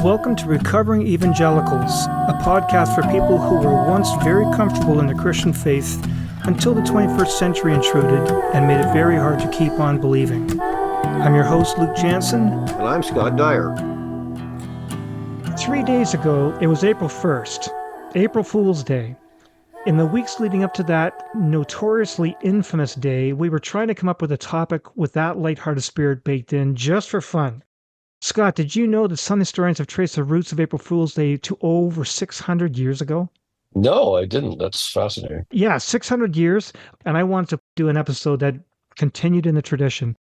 Welcome to Recovering Evangelicals, a podcast for people who were once very comfortable in the Christian faith until the 21st century intruded and made it very hard to keep on believing. I'm your host, Luke Jansen. And I'm Scott Dyer. 3 days ago, it was April 1st, April Fool's Day. In the weeks leading up to that notoriously infamous day, we were trying to come up with a topic with that lighthearted spirit baked in just for fun. Scott, did you know that some historians have traced the roots of April Fool's Day to over 600 years ago? No, I didn't. That's fascinating. Yeah, 600 years, and I wanted to do an episode that continued in the tradition.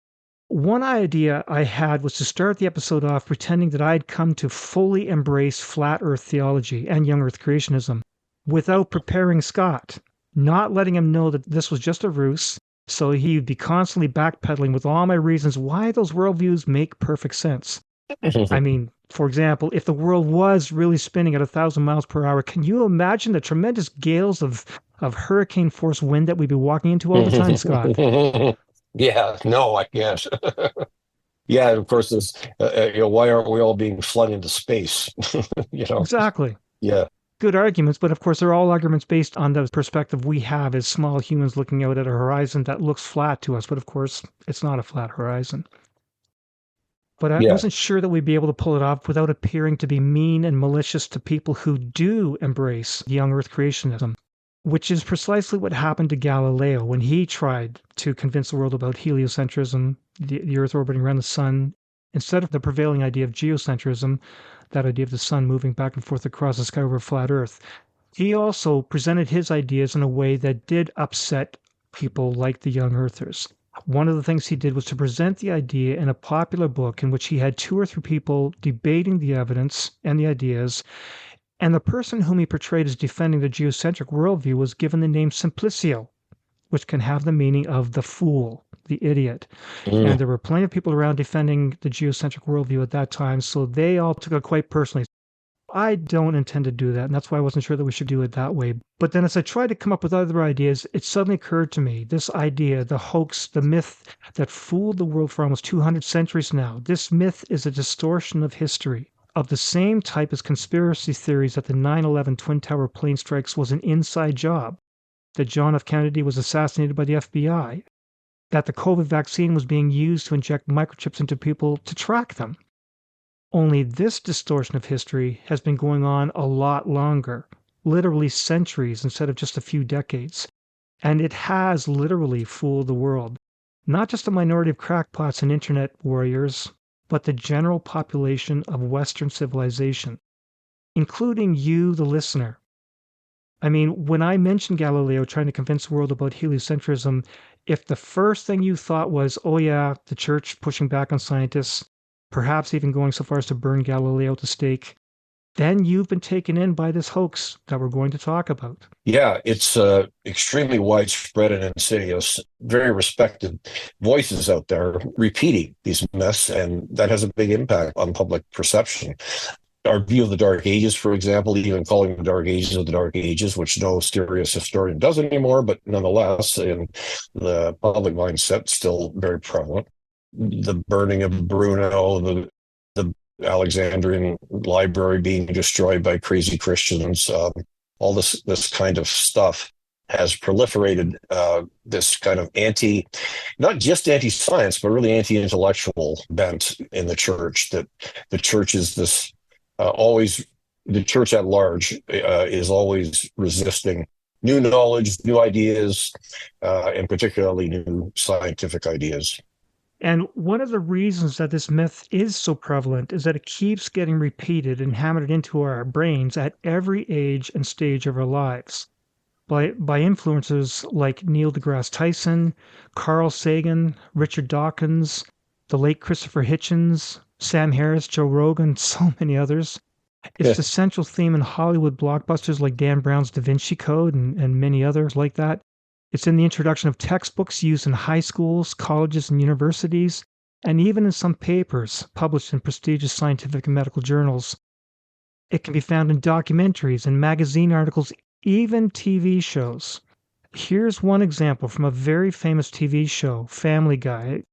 One idea I had was to start the episode off pretending that I'd come to fully embrace flat earth theology and young earth creationism without preparing Scott, not letting him know that this was just a ruse, so he'd be constantly backpedaling with all my reasons why those worldviews make perfect sense. I mean, for example, if the world was really spinning at 1,000 miles per hour, can you imagine the tremendous gales of hurricane force wind that we'd be walking into all the time, Scott? Yeah, no, I can't. Yeah, of course, this, why aren't we all being flung into space? Exactly. Yeah. Good arguments, but of course they're all arguments based on the perspective we have as small humans looking out at a horizon that looks flat to us, but of course it's not a flat horizon. But I wasn't sure that we'd be able to pull it off without appearing to be mean and malicious to people who do embrace young earth creationism, which is precisely what happened to Galileo when he tried to convince the world about heliocentrism, the earth orbiting around the sun, instead of the prevailing idea of geocentrism, that idea of the sun moving back and forth across the sky over a flat earth. He also presented his ideas in a way that did upset people like the young earthers. One of the things he did was to present the idea in a popular book in which he had 2 or 3 people debating the evidence and the ideas, and the person whom he portrayed as defending the geocentric worldview was given the name Simplicio, which can have the meaning of the fool, the idiot. And there were plenty of people around defending the geocentric worldview at that time, so they all took it quite personally. I don't intend to do that, and that's why I wasn't sure that we should do it that way. But then as I tried to come up with other ideas, it suddenly occurred to me, this idea, the hoax, the myth that fooled the world for almost 200 centuries now, this myth is a distortion of history, of the same type as conspiracy theories that the 9/11 Twin Tower plane strikes was an inside job, that John F. Kennedy was assassinated by the FBI, that the COVID vaccine was being used to inject microchips into people to track them. Only this distortion of history has been going on a lot longer, literally centuries instead of just a few decades. And it has literally fooled the world. Not just a minority of crackpots and internet warriors, but the general population of Western civilization, including you, the listener. I mean, when I mentioned Galileo trying to convince the world about heliocentrism, if the first thing you thought was, oh yeah, the church pushing back on scientists, perhaps even going so far as to burn Galileo at the stake, then you've been taken in by this hoax that we're going to talk about. Yeah, it's extremely widespread and insidious, very respected voices out there repeating these myths, and that has a big impact on public perception. Our view of the Dark Ages, for example, even calling the Dark Ages of the Dark Ages, which no serious historian does anymore, but nonetheless, in the public mindset, still very prevalent. The burning of Bruno, the Alexandrian library being destroyed by crazy Christians, all this kind of stuff has proliferated this kind of not just anti-science, but really anti-intellectual bent in the church, that the church is this the church at large is always resisting new knowledge, new ideas, and particularly new scientific ideas. And one of the reasons that this myth is so prevalent is that it keeps getting repeated and hammered into our brains at every age and stage of our lives by influencers like Neil deGrasse Tyson, Carl Sagan, Richard Dawkins, the late Christopher Hitchens, Sam Harris, Joe Rogan, so many others. It's the central theme in Hollywood blockbusters like Dan Brown's Da Vinci Code and many others like that. It's in the introduction of textbooks used in high schools, colleges, and universities, and even in some papers published in prestigious scientific and medical journals. It can be found in documentaries and magazine articles, even TV shows. Here's one example from a very famous TV show, Family Guy.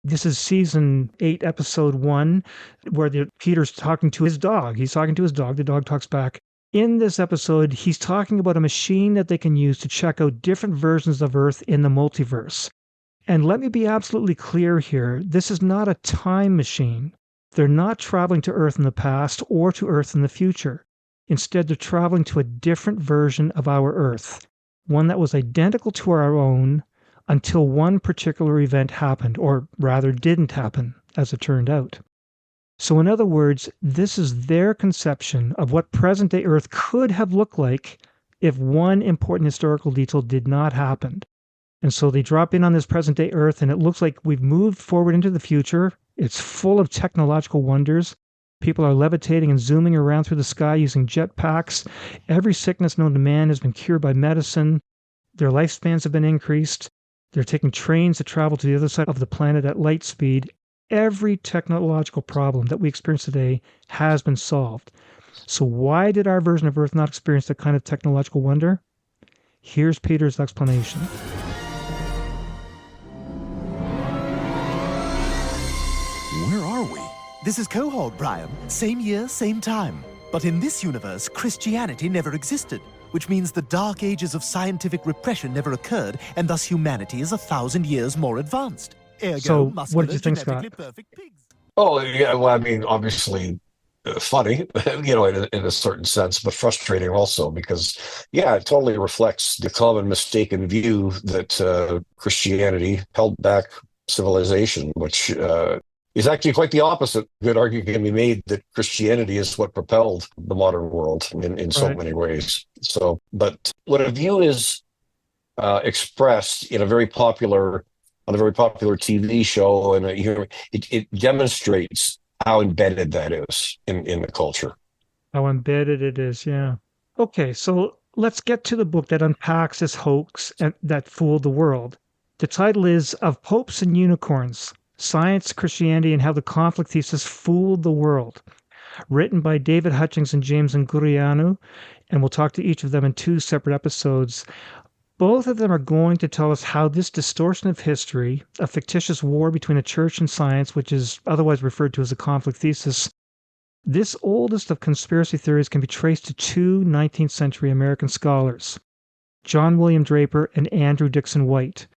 This is season 8, episode 1, where Peter's talking to his dog. He's talking to his dog. The dog talks back. In this episode, he's talking about a machine that they can use to check out different versions of Earth in the multiverse. And let me be absolutely clear here. This is not a time machine. They're not traveling to Earth in the past or to Earth in the future. Instead, they're traveling to a different version of our Earth, one that was identical to our own until one particular event happened, or rather didn't happen, as it turned out. So in other words, this is their conception of what present-day Earth could have looked like if one important historical detail did not happen. And so they drop in on this present-day Earth, and it looks like we've moved forward into the future. It's full of technological wonders. People are levitating and zooming around through the sky using jetpacks. Every sickness known to man has been cured by medicine. Their lifespans have been increased. They're taking trains to travel to the other side of the planet at light speed. Every technological problem that we experience today has been solved. So why did our version of Earth not experience that kind of technological wonder? Here's Peter's explanation. Where are we? This is Cohort, Brian. Same year, same time. But in this universe, Christianity never existed, which means the dark ages of scientific repression never occurred, and thus humanity is 1,000 years more advanced. Ergo, so, what did you think, Scott? Oh, yeah, well, I mean, obviously funny, in a certain sense, but frustrating also because, yeah, it totally reflects the common mistaken view that Christianity held back civilization, which is actually quite the opposite. Good argument can be made that Christianity is what propelled the modern world in so many ways. So, but when a view is expressed in a very popular TV show, and it demonstrates how embedded that is in the culture. How embedded it is, yeah. Okay, so let's get to the book that unpacks this hoax that fooled the world. The title is Of Popes and Unicorns, Science, Christianity, and How the Conflict Thesis Fooled the World. Written by David Hutchings and James Ungureanu, and we'll talk to each of them in 2 separate episodes. Both of them are going to tell us how this distortion of history, a fictitious war between the church and science, which is otherwise referred to as a conflict thesis, this oldest of conspiracy theories can be traced to 2 19th century American scholars, John William Draper and Andrew Dickson White.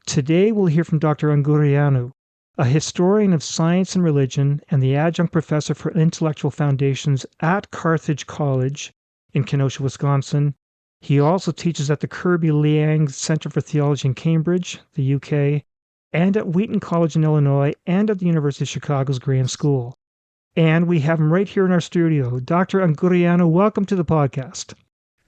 Today we'll hear from Dr. Ungureanu, a historian of science and religion and the adjunct professor for intellectual foundations at Carthage College in Kenosha, Wisconsin. He also teaches at the Kirby Liang Center for Theology in Cambridge, the UK, and at Wheaton College in Illinois, and at the University of Chicago's Graham School. And we have him right here in our studio. Dr. Ungureanu, welcome to the podcast.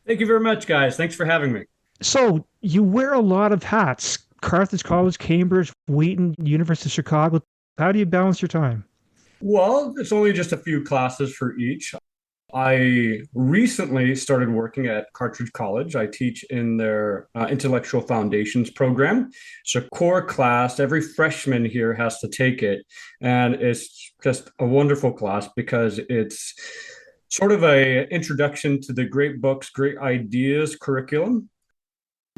Thank you very much, guys. Thanks for having me. So, you wear a lot of hats. Carthage College, Cambridge, Wheaton, University of Chicago. How do you balance your time? Well, it's only just a few classes for each. I recently started working at Carthage College. I teach in their intellectual foundations program. It's a core class. Every freshman here has to take it. And it's just a wonderful class because it's sort of an introduction to the great books, great ideas curriculum.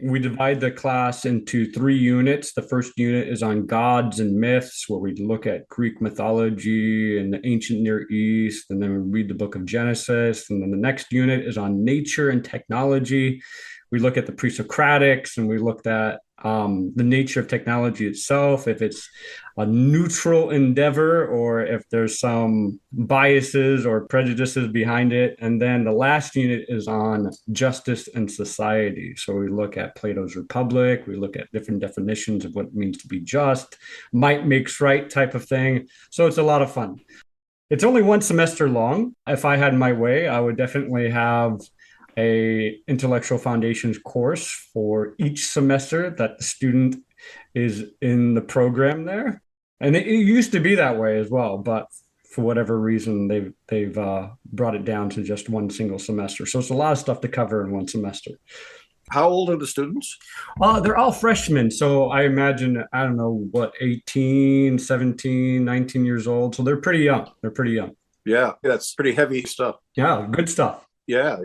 We divide the class into 3 units. The first unit is on gods and myths, where we look at Greek mythology and the ancient Near East, and then we read the book of Genesis. And then the next unit is on nature and technology. We look at the pre-Socratics, and we looked at the nature of technology itself, if it's a neutral endeavor or if there's some biases or prejudices behind it. And then the last unit is on justice and society. So we look at Plato's Republic, we look at different definitions of what it means to be just, might makes right type of thing. So it's a lot of fun. It's only 1 semester long. If I had my way, I would definitely have a intellectual foundations course for each semester that the student is in the program there. And it used to be that way as well, but for whatever reason, they've brought it down to just 1 single semester. So it's a lot of stuff to cover in 1 semester. How old are the students? They're all freshmen. So I imagine, 18, 17, 19 years old. So they're pretty young. Yeah, that's pretty heavy stuff. Yeah, good stuff. Yeah.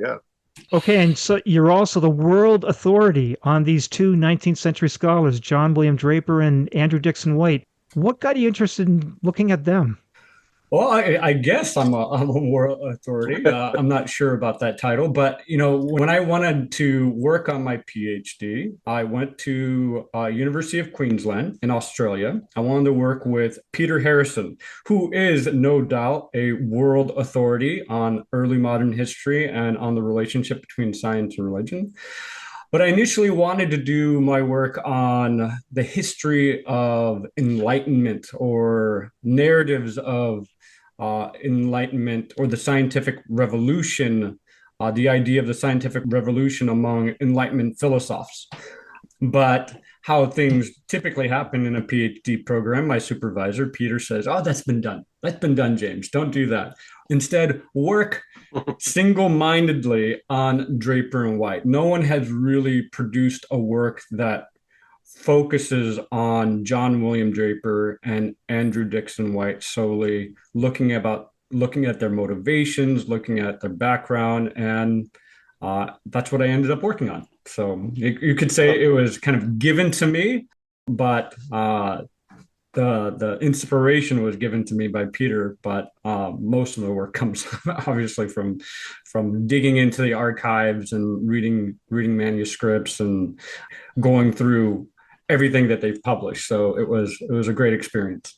Okay, and so you're also the world authority on these 2 19th century scholars, John William Draper and Andrew Dickson White. What got you interested in looking at them? Well, I guess I'm a moral authority. I'm not sure about that title, but when I wanted to work on my PhD, I went to University of Queensland in Australia. I wanted to work with Peter Harrison, who is no doubt a world authority on early modern history and on the relationship between science and religion. But I initially wanted to do my work on the history of enlightenment or narratives of enlightenment or the scientific revolution, the idea of the scientific revolution among enlightenment philosophers. But how things typically happen in a PhD program, my supervisor, Peter, says, "Oh, that's been done. That's been done, James. Don't do that. Instead, work single-mindedly on Draper and White." No one has really produced a work that focuses on John William Draper and Andrew Dixon White solely, looking at their motivations, looking at their background, and that's what I ended up working on. So you could say it was kind of given to me, but the inspiration was given to me by Peter. But most of the work comes obviously from digging into the archives and reading manuscripts and going through everything that they've published. So it was a great experience.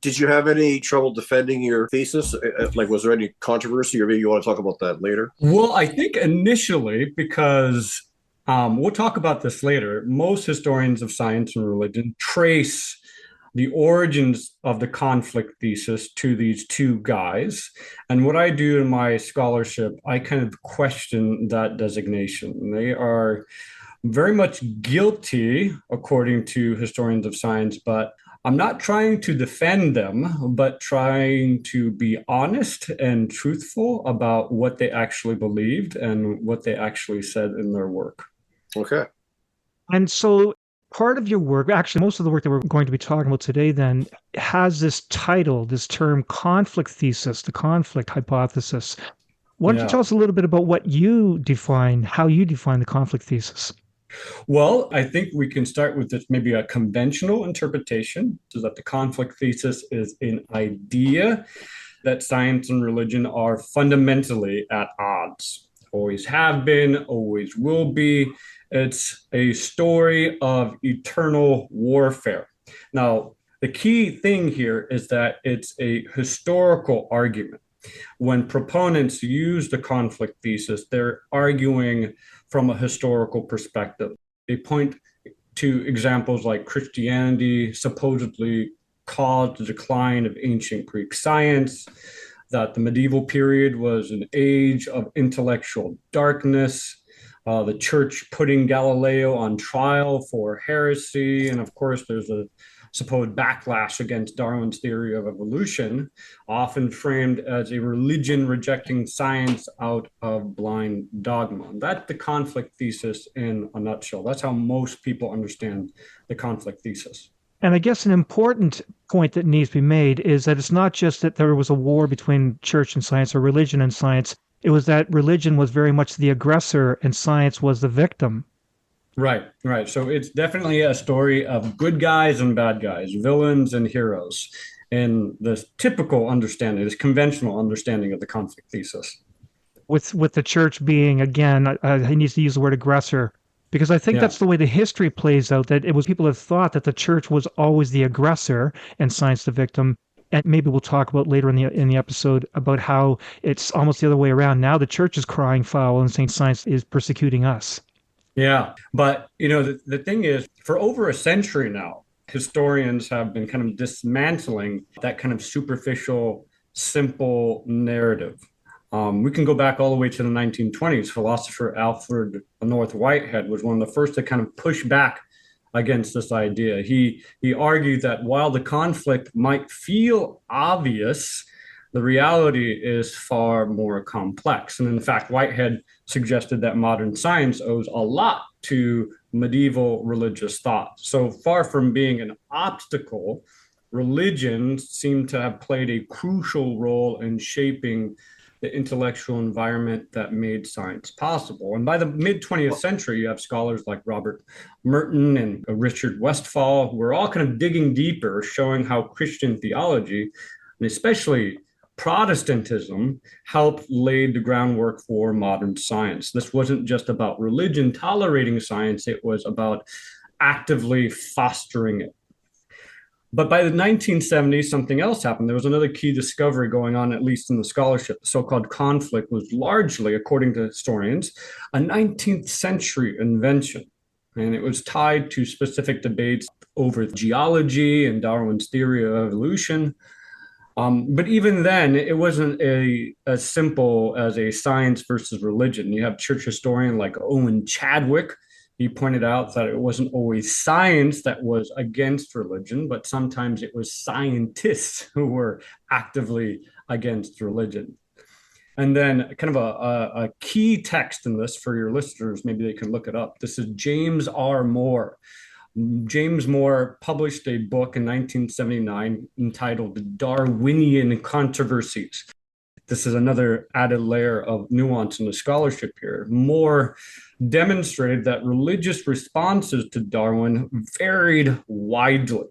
Did you have any trouble defending your thesis? Like, was there any controversy, or maybe you want to talk about that later? Well, I think initially, because we'll talk about this later, most historians of science and religion trace the origins of the conflict thesis to these two guys. And what I do in my scholarship, I kind of question that designation. They are very much guilty, according to historians of science, but I'm not trying to defend them, but trying to be honest and truthful about what they actually believed and what they actually said in their work. Okay. And so part of your work, actually most of the work that we're going to be talking about today then, has this title, this term conflict thesis, the conflict hypothesis. Why don't you tell us a little bit about what you define, how you define the conflict thesis? Well, I think we can start with this, maybe a conventional interpretation, so that the conflict thesis is an idea that science and religion are fundamentally at odds. Always have been, always will be. It's a story of eternal warfare. Now, the key thing here is that it's a historical argument. When proponents use the conflict thesis, they're arguing from a historical perspective. They point to examples like Christianity supposedly caused the decline of ancient Greek science, that the medieval period was an age of intellectual darkness, the church putting Galileo on trial for heresy, and of course there's a supposed backlash against Darwin's theory of evolution, often framed as a religion rejecting science out of blind dogma. That's the conflict thesis in a nutshell. That's how most people understand the conflict thesis. And I guess an important point that needs to be made is that it's not just that there was a war between church and science or religion and science. It was that religion was very much the aggressor and science was the victim. Right. So it's definitely a story of good guys and bad guys, villains and heroes, and the typical understanding, this conventional understanding of the conflict thesis. With the church being, again, he needs to use the word aggressor, because I think that's the way the history plays out, that it was people have thought that the church was always the aggressor and science the victim. And maybe we'll talk about later in the episode about how it's almost the other way around. Now the church is crying foul and saying science is persecuting us. Yeah, but the thing is, for over a century now, historians have been kind of dismantling that kind of superficial, simple narrative. We can go back all the way to the 1920s. Philosopher Alfred North Whitehead was one of the first to kind of push back against this idea. He argued that while the conflict might feel obvious, the reality is far more complex. And in fact, Whitehead suggested that modern science owes a lot to medieval religious thought. So far from being an obstacle, religion seemed to have played a crucial role in shaping the intellectual environment that made science possible. And by the mid 20th century, you have scholars like Robert Merton and Richard Westphal, who were all kind of digging deeper, showing how Christian theology, and especially Protestantism, helped lay the groundwork for modern science. This wasn't just about religion tolerating science, it was about actively fostering it. But by the 1970s, something else happened. There was another key discovery going on, at least in the scholarship. The so-called conflict was largely, according to historians, a 19th century invention. And it was tied to specific debates over geology and Darwin's theory of evolution. But even then, it wasn't as simple as a science versus religion. You have church historian like Owen Chadwick. He pointed out that it wasn't always science that was against religion, but sometimes it was scientists who were actively against religion. And then kind of a key text in this for your listeners, maybe they can look it up. This is James R. Moore. James Moore published a book in 1979 entitled Darwinian Controversies. This is another added layer of nuance in the scholarship here. Moore demonstrated that religious responses to Darwin varied widely,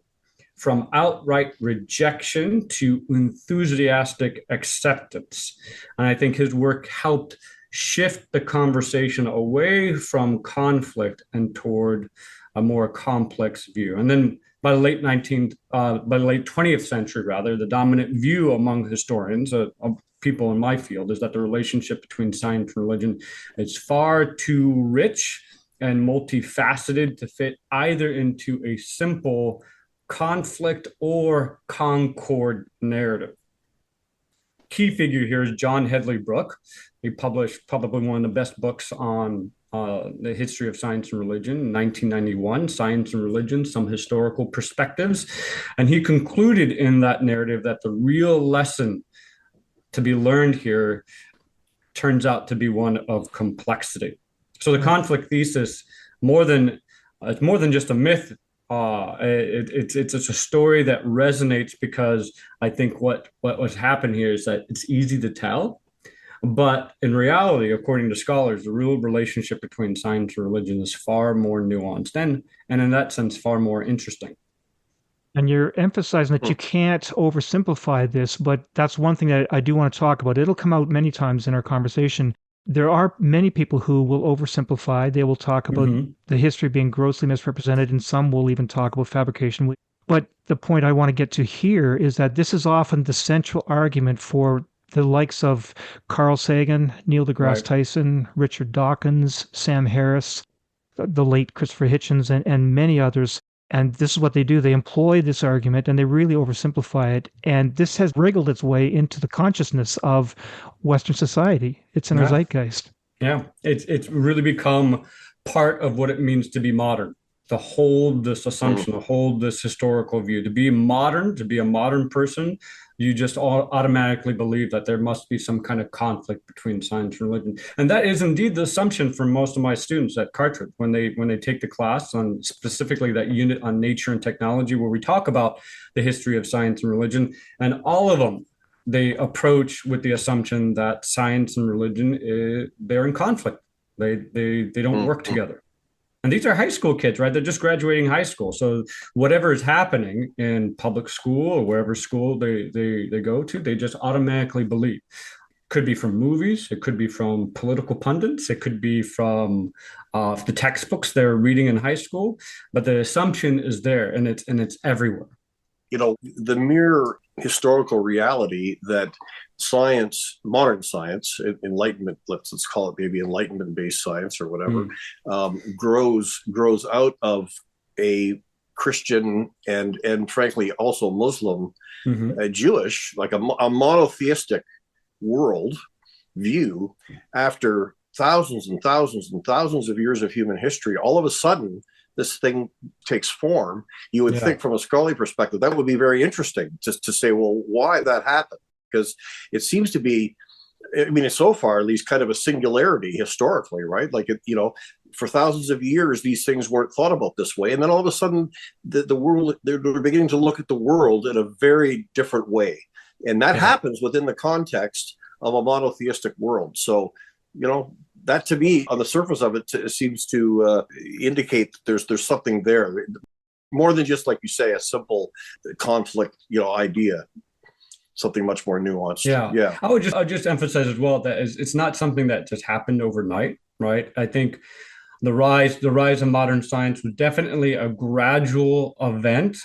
from outright rejection to enthusiastic acceptance. And I think his work helped shift the conversation away from conflict and toward a more complex view. And then by the late 20th century, rather, the dominant view among historians, people in my field, is that the relationship between science and religion is far too rich and multifaceted to fit either into a simple conflict or concord narrative. Key figure here is John Hedley Brooke. He published probably one of the best books on the history of science and religion in 1991, Science and Religion, Some Historical Perspectives. And he concluded in that narrative that the real lesson to be learned here turns out to be one of complexity. So the conflict thesis, it's more than just a myth. It's a story that resonates because I think what's happened here is that it's easy to tell. But in reality, according to scholars, the real relationship between science and religion is far more nuanced and in that sense, far more interesting. And you're emphasizing that you can't oversimplify this, but that's one thing that I do want to talk about. It'll come out many times in our conversation. There are many people who will oversimplify. They will talk about the history being grossly misrepresented, and some will even talk about fabrication. But the point I want to get to here is that this is often the central argument for the likes of Carl Sagan, Neil deGrasse Tyson, Richard Dawkins, Sam Harris, the late Christopher Hitchens, and many others. And this is what they do. They employ this argument and they really oversimplify it. And this has wriggled its way into the consciousness of Western society. It's in our zeitgeist. Yeah, it's really become part of what it means to be modern, to hold this assumption, to hold this historical view. To be modern, to be a modern person, you just automatically believe that there must be some kind of conflict between science and religion. And that is indeed the assumption for most of my students at Cartridge when they take the class on specifically that unit on nature and technology, where we talk about the history of science and religion. And all of them, they approach with the assumption that science and religion, they're in conflict. They don't work together. And these are high school kids, right? They're just graduating high school. So whatever is happening in public school or wherever school they go to, they just automatically believe. It could be from movies. It could be from political pundits. It could be from the textbooks they're reading in high school. But the assumption is there, and it's everywhere. You know, the mere historical reality that science, modern science, enlightenment, let's call it maybe enlightenment-based science or whatever, grows out of a Christian and frankly also Muslim, Jewish, like a monotheistic world view after thousands and thousands and thousands of years of human history. All of a sudden, this thing takes form. You would think from a scholarly perspective, that would be very interesting just to say, well, why that happened? Because it seems to be, I mean, it's so far at least kind of a singularity historically, right? Like, for thousands of years, these things weren't thought about this way. And then all of a sudden, the world, they're beginning to look at the world in a very different way. And that happens within the context of a monotheistic world. So, that to me, on the surface of it, seems to indicate that there's something there, more than just, like you say, a simple conflict, idea. Something much more nuanced. Yeah. I would just emphasize as well that it's not something that just happened overnight, right? I think the rise of modern science was definitely a gradual event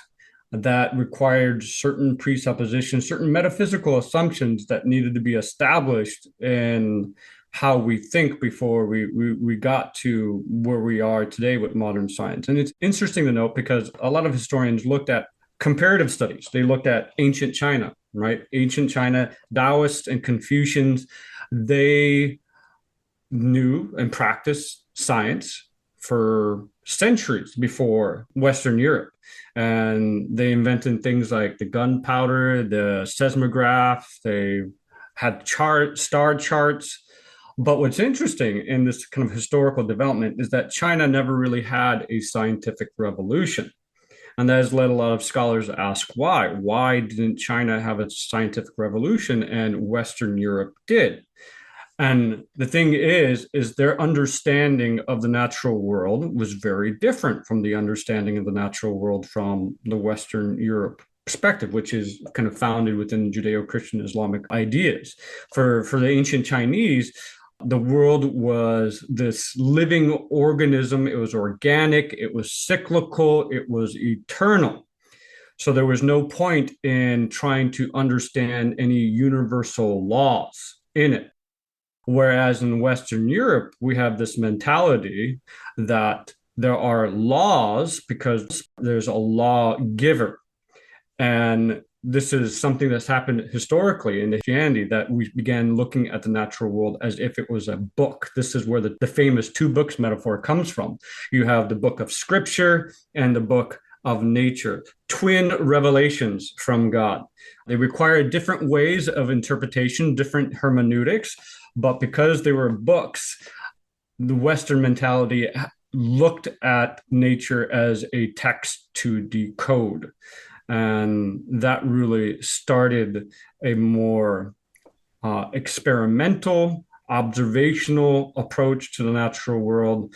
that required certain presuppositions, certain metaphysical assumptions that needed to be established in how we think before we got to where we are today with modern science. And it's interesting to note because a lot of historians looked at comparative studies. They looked at ancient China, right? Ancient China, Taoists and Confucians, they knew and practiced science for centuries before Western Europe. And they invented things like the gunpowder, the seismograph, they had star charts. But what's interesting in this kind of historical development is that China never really had a scientific revolution. And that has led a lot of scholars to ask why. Why didn't China have a scientific revolution and Western Europe did? And the thing is their understanding of the natural world was very different from the understanding of the natural world from the Western Europe perspective, which is kind of founded within Judeo-Christian Islamic ideas. For the ancient Chinese, the world was this living organism. It was organic, it was cyclical, it was eternal. So there was no point in trying to understand any universal laws in it. Whereas in Western Europe, we have this mentality that there are laws because there's a lawgiver. And this is something that's happened historically in Christianity, that we began looking at the natural world as if it was a book. This is where the famous two books metaphor comes from. You have the book of scripture and the book of nature, twin revelations from God. They require different ways of interpretation, different hermeneutics, but because they were books, the Western mentality looked at nature as a text to decode. And that really started a more experimental, observational approach to the natural world.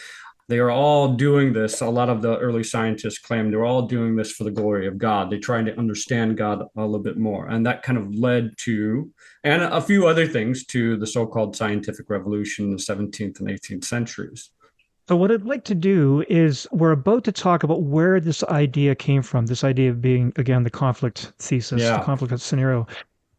They are all doing this. A lot of the early scientists claim they're all doing this for the glory of God. They try to understand God a little bit more. And that kind of led to, and a few other things, to the so-called scientific revolution in the 17th and 18th centuries. So what I'd like to do is, we're about to talk about where this idea came from, this idea of being, again, the conflict thesis, the conflict scenario.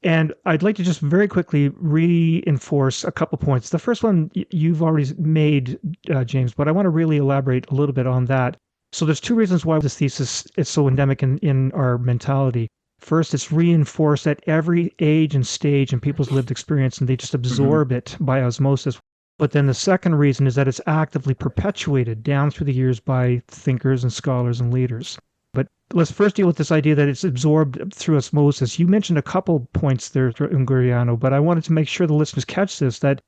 And I'd like to just very quickly reinforce a couple points. The first one you've already made, James, but I want to really elaborate a little bit on that. So there's two reasons why this thesis is so endemic in our mentality. First, it's reinforced at every age and stage in people's lived experience, and they just absorb it by osmosis. But then the second reason is that it's actively perpetuated down through the years by thinkers and scholars and leaders. But let's first deal with this idea that it's absorbed through osmosis. You mentioned a couple points there, Ungureanu, but I wanted to make sure the listeners catch this, that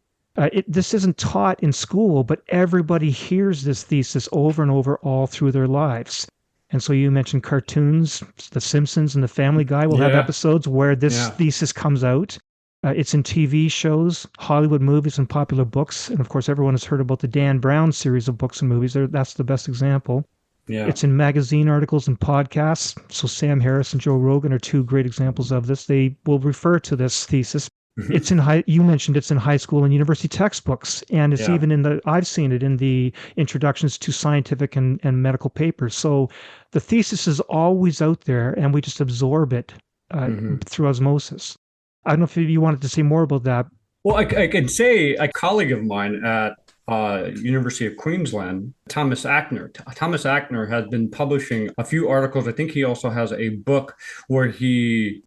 this isn't taught in school, but everybody hears this thesis over and over all through their lives. And so you mentioned cartoons, The Simpsons and The Family Guy will have episodes where this thesis comes out. It's in TV shows, Hollywood movies, and popular books. And of course, everyone has heard about the Dan Brown series of books and movies. That's the best example. Yeah. It's in magazine articles and podcasts. So Sam Harris and Joe Rogan are two great examples of this. They will refer to this thesis. It's in you mentioned it's in high school and university textbooks. And it's even I've seen it in the introductions to scientific and medical papers. So the thesis is always out there, and we just absorb it through osmosis. I don't know if you wanted to say more about that. Well, I can say a colleague of mine at University of Queensland, Thomas Ackner. Thomas Ackner has been publishing a few articles. I think he also has a book where he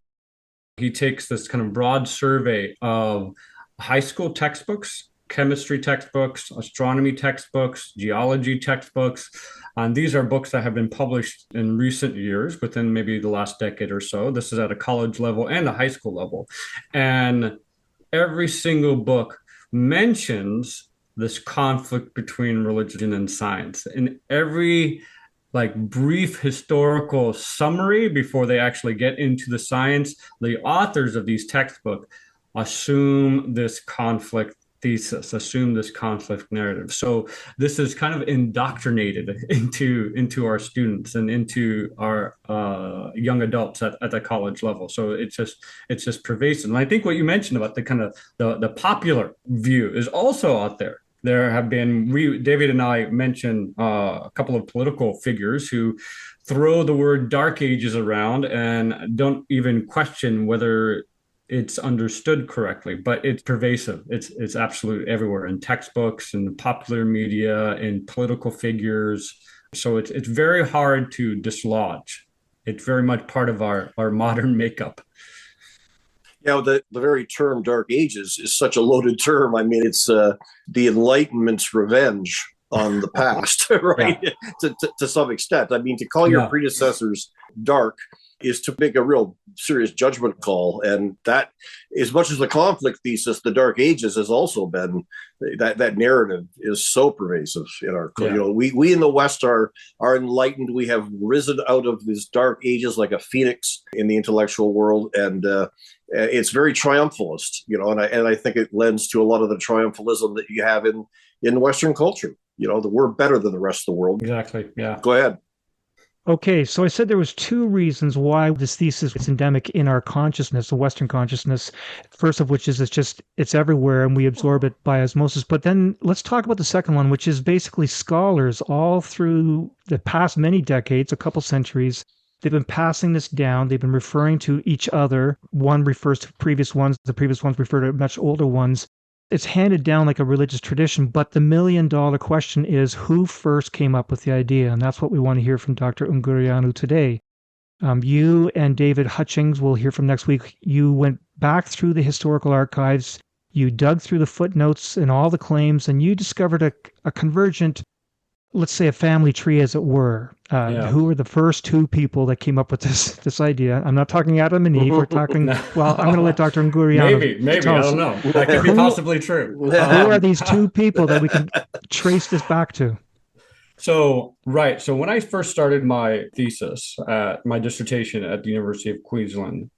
takes this kind of broad survey of high school textbooks, chemistry textbooks, astronomy textbooks, geology textbooks. And these are books that have been published in recent years, within maybe the last decade or so. This is at a college level and a high school level. And every single book mentions this conflict between religion and science. In every brief historical summary before they actually get into the science, the authors of these textbooks assume this conflict thesis, assume this conflict narrative. So this is kind of indoctrinated into our students and into our young adults at the college level. So it's just pervasive. And I think what you mentioned about the kind of the popular view is also out there. There have been, David and I mentioned a couple of political figures who throw the word Dark Ages around and don't even question whether it's understood correctly, but it's pervasive. It's absolutely everywhere in textbooks and popular media and political figures. So it's very hard to dislodge. It's very much part of our modern makeup. Yeah, the very term Dark Ages is such a loaded term. I mean, it's the Enlightenment's revenge on the past, right? Yeah. To some extent. I mean, to call your predecessors dark is to make a real serious judgment call. And that, as much as the conflict thesis, the Dark Ages has also been, that narrative is so pervasive in our, you know, we in the West are enlightened. We have risen out of these Dark Ages like a phoenix in the intellectual world. And it's very triumphalist, you know, and I think it lends to a lot of the triumphalism that you have in Western culture. You know, that we're better than the rest of the world. Exactly. Yeah. Go ahead. Okay, so I said there was two reasons why this thesis is endemic in our consciousness, the Western consciousness. First of which is it's everywhere and we absorb it by osmosis. But then let's talk about the second one, which is basically scholars all through the past many decades, a couple centuries. They've been passing this down. They've been referring to each other. One refers to previous ones. The previous ones refer to much older ones. It's handed down like a religious tradition, but the million-dollar question is who first came up with the idea? And that's what we want to hear from Dr. Ungureanu today. You and David Hutchings will hear from next week. You went back through the historical archives, you dug through the footnotes and all the claims, and you discovered a convergent, let's say a family tree, as it were. Who were the first two people that came up with this idea? I'm not talking Adam and Eve. We're talking, well, I'm going to let Dr. Ungureanu Maybe, I don't know. That could be possibly true. Who are these two people that we can trace this back to? So when I first started my thesis, my dissertation at the University of Queensland,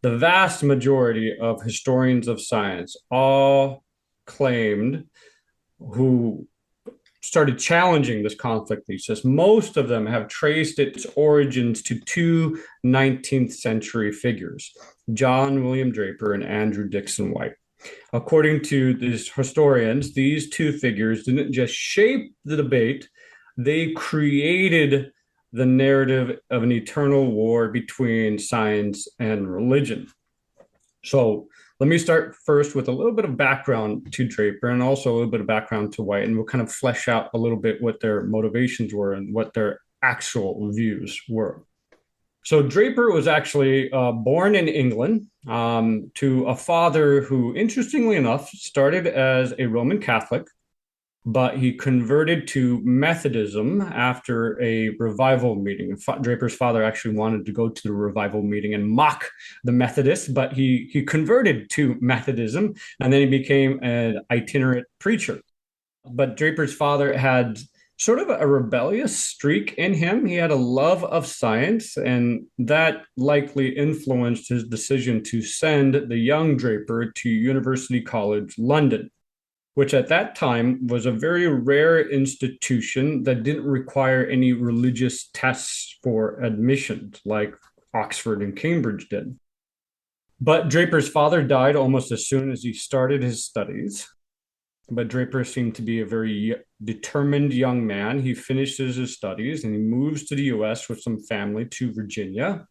the vast majority of historians of science all claimed, who started challenging this conflict thesis, most of them have traced its origins to two 19th century figures, John William Draper and Andrew Dickson White. According to these historians, these two figures didn't just shape the debate, they created the narrative of an eternal war between science and religion. So let me start first with a little bit of background to Draper and also a little bit of background to White, and we'll kind of flesh out a little bit what their motivations were and what their actual views were. So Draper was actually born in England to a father who, interestingly enough, started as a Roman Catholic, but he converted to Methodism after a revival meeting. Draper's father actually wanted to go to the revival meeting and mock the Methodists, but he converted to Methodism, and then he became an itinerant preacher. But Draper's father had sort of a rebellious streak in him. He had a love of science, and that likely influenced his decision to send the young Draper to University College London, which at that time was a very rare institution that didn't require any religious tests for admission like Oxford and Cambridge did. But Draper's father died almost as soon as he started his studies. But Draper seemed to be a very determined young man. He finishes his studies and he moves to the US with some family to Virginia.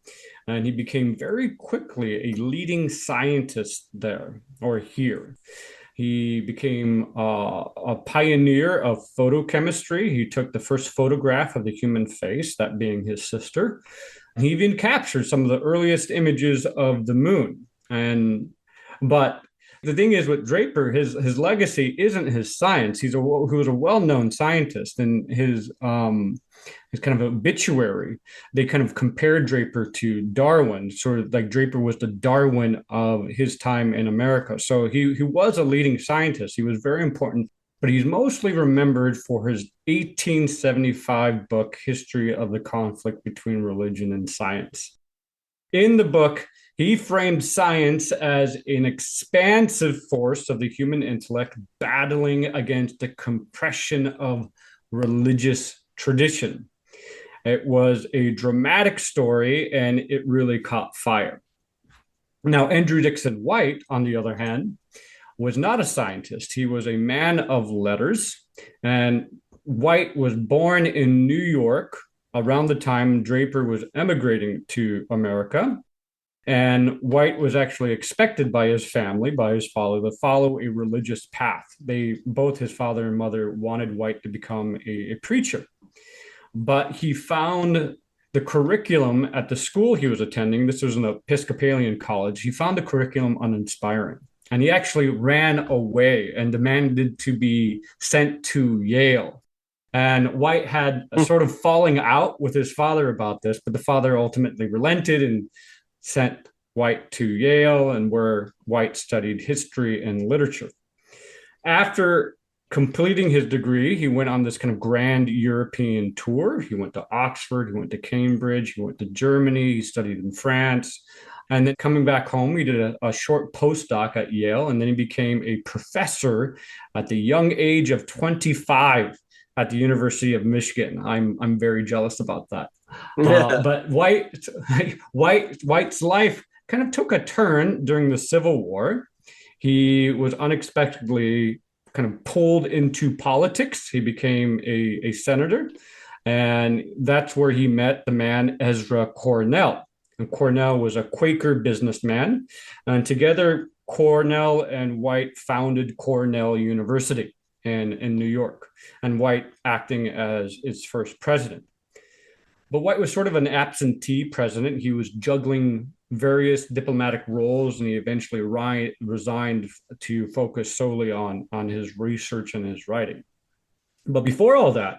And he became very quickly a leading scientist there, or here. He became a pioneer of photochemistry. He took the first photograph of the human face, that being his sister. He even captured some of the earliest images of the moon. But the thing is with Draper, his legacy isn't his science. He was a well-known scientist, and his kind of obituary, they kind of compared Draper to Darwin, sort of like Draper was the Darwin of his time in America. So he was a leading scientist. He was very important, but he's mostly remembered for his 1875 book, History of the Conflict Between Religion and Science. In the book, He framed science as an expansive force of the human intellect battling against the compression of religious tradition. It was a dramatic story and it really caught fire. Now, Andrew Dickson White, on the other hand, was not a scientist. He was a man of letters. And White was born in New York around the time Draper was emigrating to America. And White was actually expected by his family, by his father, to follow a religious path. Both his father and mother wanted White to become a preacher. But he found the curriculum at the school he was attending, this was an Episcopalian college, he found the curriculum uninspiring. And he actually ran away and demanded to be sent to Yale. And White had a sort of falling out with his father about this, but the father ultimately relented and sent White to Yale, and where White studied history and literature. After completing his degree, he went on this kind of grand European tour. He went to Oxford, he went to Cambridge, he went to Germany, he studied in France. And then coming back home, he did a short postdoc at Yale, and then he became a professor at the young age of 25 at the University of Michigan. I'm very jealous about that. But White's life kind of took a turn during the Civil War. He was unexpectedly kind of pulled into politics. He became a senator, and that's where he met the man Ezra Cornell. And Cornell was a Quaker businessman, and together Cornell and White founded Cornell University in New York, and White acting as its first president. But White was sort of an absentee president. He was juggling various diplomatic roles, and he eventually resigned to focus solely on his research and his writing. But before all that,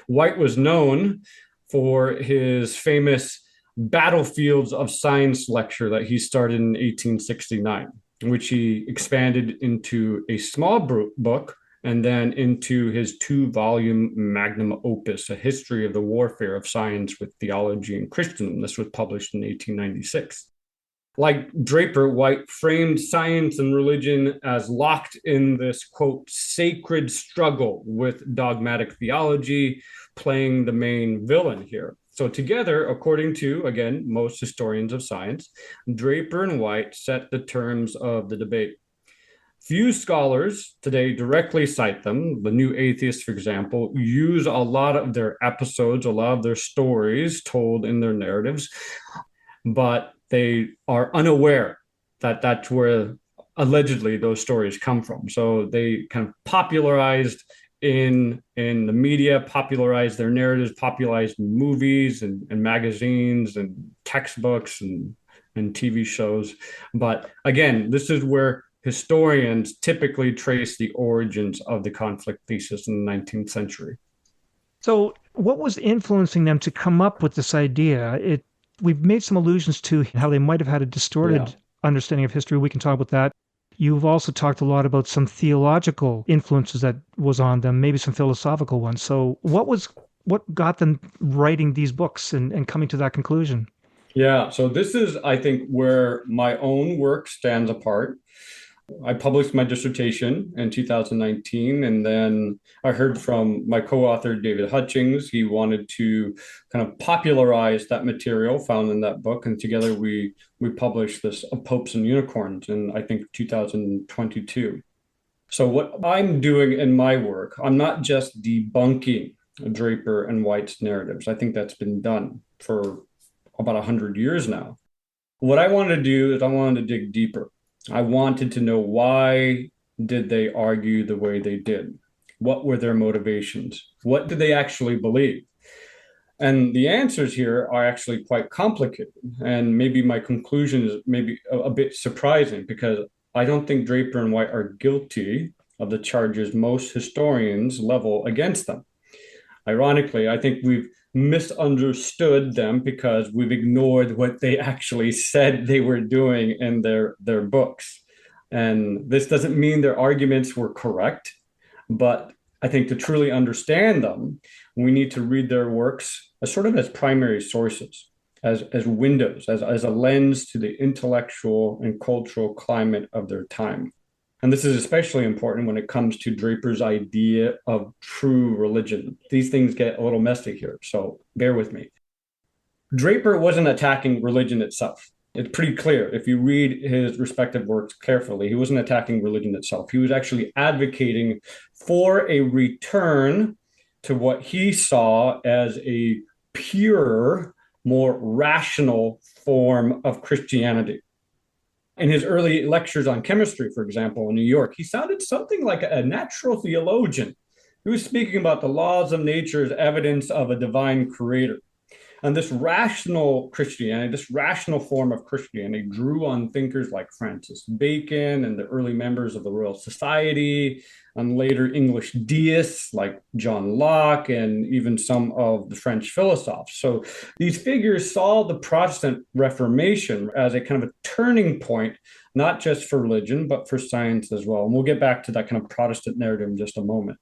White was known for his famous Battlefields of Science lecture that he started in 1869, which he expanded into a small book and then into his 2-volume magnum opus, A History of the Warfare of Science with Theology and Christendom. This was published in 1896. Like Draper, White framed science and religion as locked in this, quote, sacred struggle with dogmatic theology, playing the main villain here. So together, according to, again, most historians of science, Draper and White set the terms of the debate. Few scholars today directly cite them. The New Atheists, for example, use a lot of their episodes, a lot of their stories told in their narratives, but they are unaware that that's where allegedly those stories come from. So they kind of popularized in the media, popularized their narratives, popularized in movies and magazines and textbooks and TV shows. But again, this is where historians typically trace the origins of the conflict thesis in the 19th century. So what was influencing them to come up with this idea? We've made some allusions to how they might have had a distorted understanding of history. We can talk about that. You've also talked a lot about some theological influences that was on them, maybe some philosophical ones. So what got them writing these books and coming to that conclusion? Yeah, so this is, I think, where my own work stands apart. I published my dissertation in 2019, and then I heard from my co-author, David Hutchings. He wanted to kind of popularize that material found in that book, and together we published this Popes and Unicorns in, I think, 2022. So what I'm doing in my work, I'm not just debunking Draper and White's narratives. I think that's been done for about 100 years now. What I wanted to do is I wanted to dig deeper. I wanted to know, why did they argue the way they did? What were their motivations? What did they actually believe? And the answers here are actually quite complicated. And maybe my conclusion is maybe a bit surprising, because I don't think Draper and White are guilty of the charges most historians level against them. Ironically, I think we've misunderstood them because we've ignored what they actually said they were doing in their books. And this doesn't mean their arguments were correct, but I think to truly understand them, we need to read their works as sort of as primary sources. as windows, as a lens to the intellectual and cultural climate of their time. And this is especially important when it comes to Draper's idea of true religion. These things get a little messy here, so bear with me. Draper wasn't attacking religion itself. It's pretty clear if you read his respective works carefully. He wasn't attacking religion itself. He was actually advocating for a return to what he saw as a pure, more rational form of Christianity. In his early lectures on chemistry, for example, in New York, he sounded something like a natural theologian. He was speaking about the laws of nature as evidence of a divine creator. And this rational Christianity, this rational form of Christianity drew on thinkers like Francis Bacon and the early members of the Royal Society, and later English deists like John Locke and even some of the French philosophers. So these figures saw the Protestant Reformation as a kind of a turning point, not just for religion, but for science as well. And we'll get back to that kind of Protestant narrative in just a moment.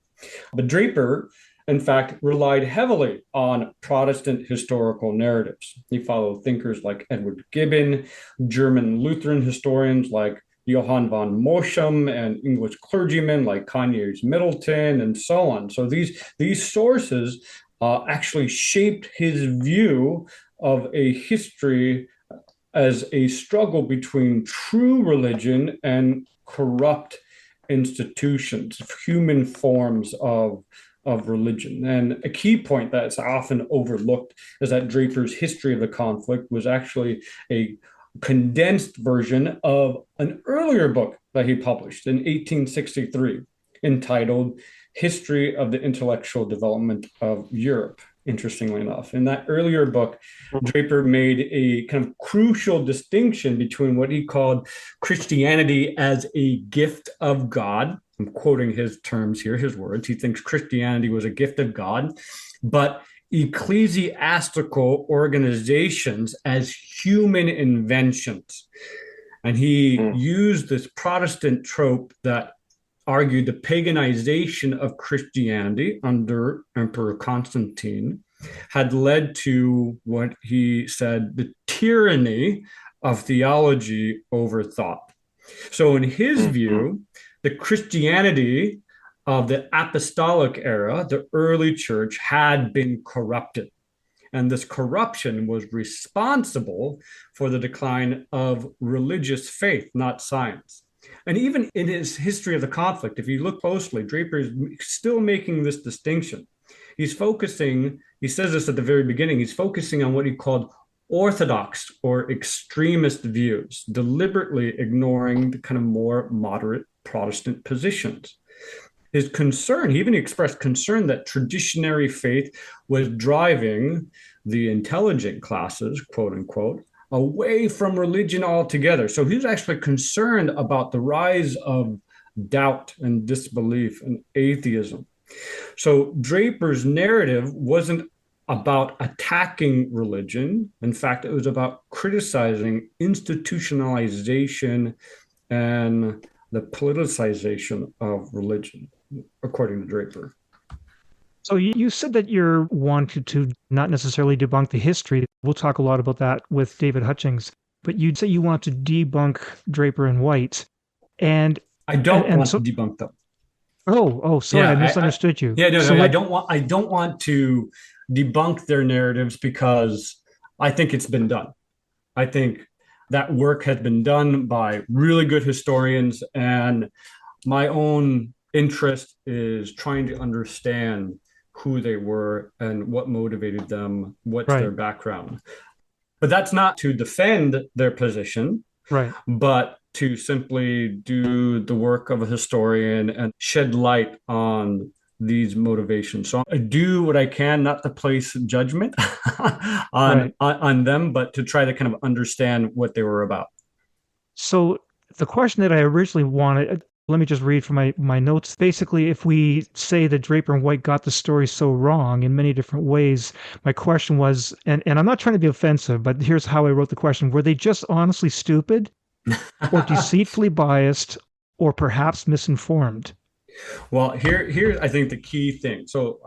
But Draper, in fact, relied heavily on Protestant historical narratives. He followed thinkers like Edward Gibbon, German Lutheran historians like Johann von Moscham, and English clergymen like Conyers Middleton, and so on. So these sources actually shaped his view of a history as a struggle between true religion and corrupt institutions, human forms of religion. And a key point that's often overlooked is that Draper's history of the conflict was actually a condensed version of an earlier book that he published in 1863 entitled History of the Intellectual Development of Europe. Interestingly enough, in that earlier book, Draper made a kind of crucial distinction between what he called Christianity as a gift of God. I'm quoting his terms here, his words. He thinks Christianity was a gift of God, but ecclesiastical organizations as human inventions. And he used this Protestant trope that argued the paganization of Christianity under Emperor Constantine had led to what he said, the tyranny of theology over thought. So in his view, the Christianity of the apostolic era, the early church, had been corrupted. And this corruption was responsible for the decline of religious faith, not science. And even in his history of the conflict, if you look closely, Draper is still making this distinction. He's focusing, he says this at the very beginning, he's focusing on what he called orthodox or extremist views, deliberately ignoring the kind of more moderate Protestant positions. His concern, he even expressed concern that traditionary faith was driving the intelligent classes, quote unquote, away from religion altogether. So he was actually concerned about the rise of doubt and disbelief and atheism. So Draper's narrative wasn't about attacking religion. In fact, it was about criticizing institutionalization and the politicization of religion, according to Draper. So you said that you're wanted to not necessarily debunk the history. We'll talk a lot about that with David Hutchings. But you'd say you want to debunk Draper and White. And I don't want to debunk them. Sorry, I misunderstood you. Yeah, no, I don't want to debunk their narratives because I think it's been done. I think that work has been done by really good historians, and my own interest is trying to understand who they were and what motivated them, what's their background. But that's not to defend their position, but to simply do the work of a historian and shed light on these motivations. So I do what I can, not to place judgment on them, but to try to kind of understand what they were about. So the question that I originally wanted, let me just read from my notes. Basically, if we say that Draper and White got the story so wrong in many different ways, my question was, and I'm not trying to be offensive, but here's how I wrote the question. Were they just honestly stupid or deceitfully biased or perhaps misinformed? Well, here's I think the key thing. So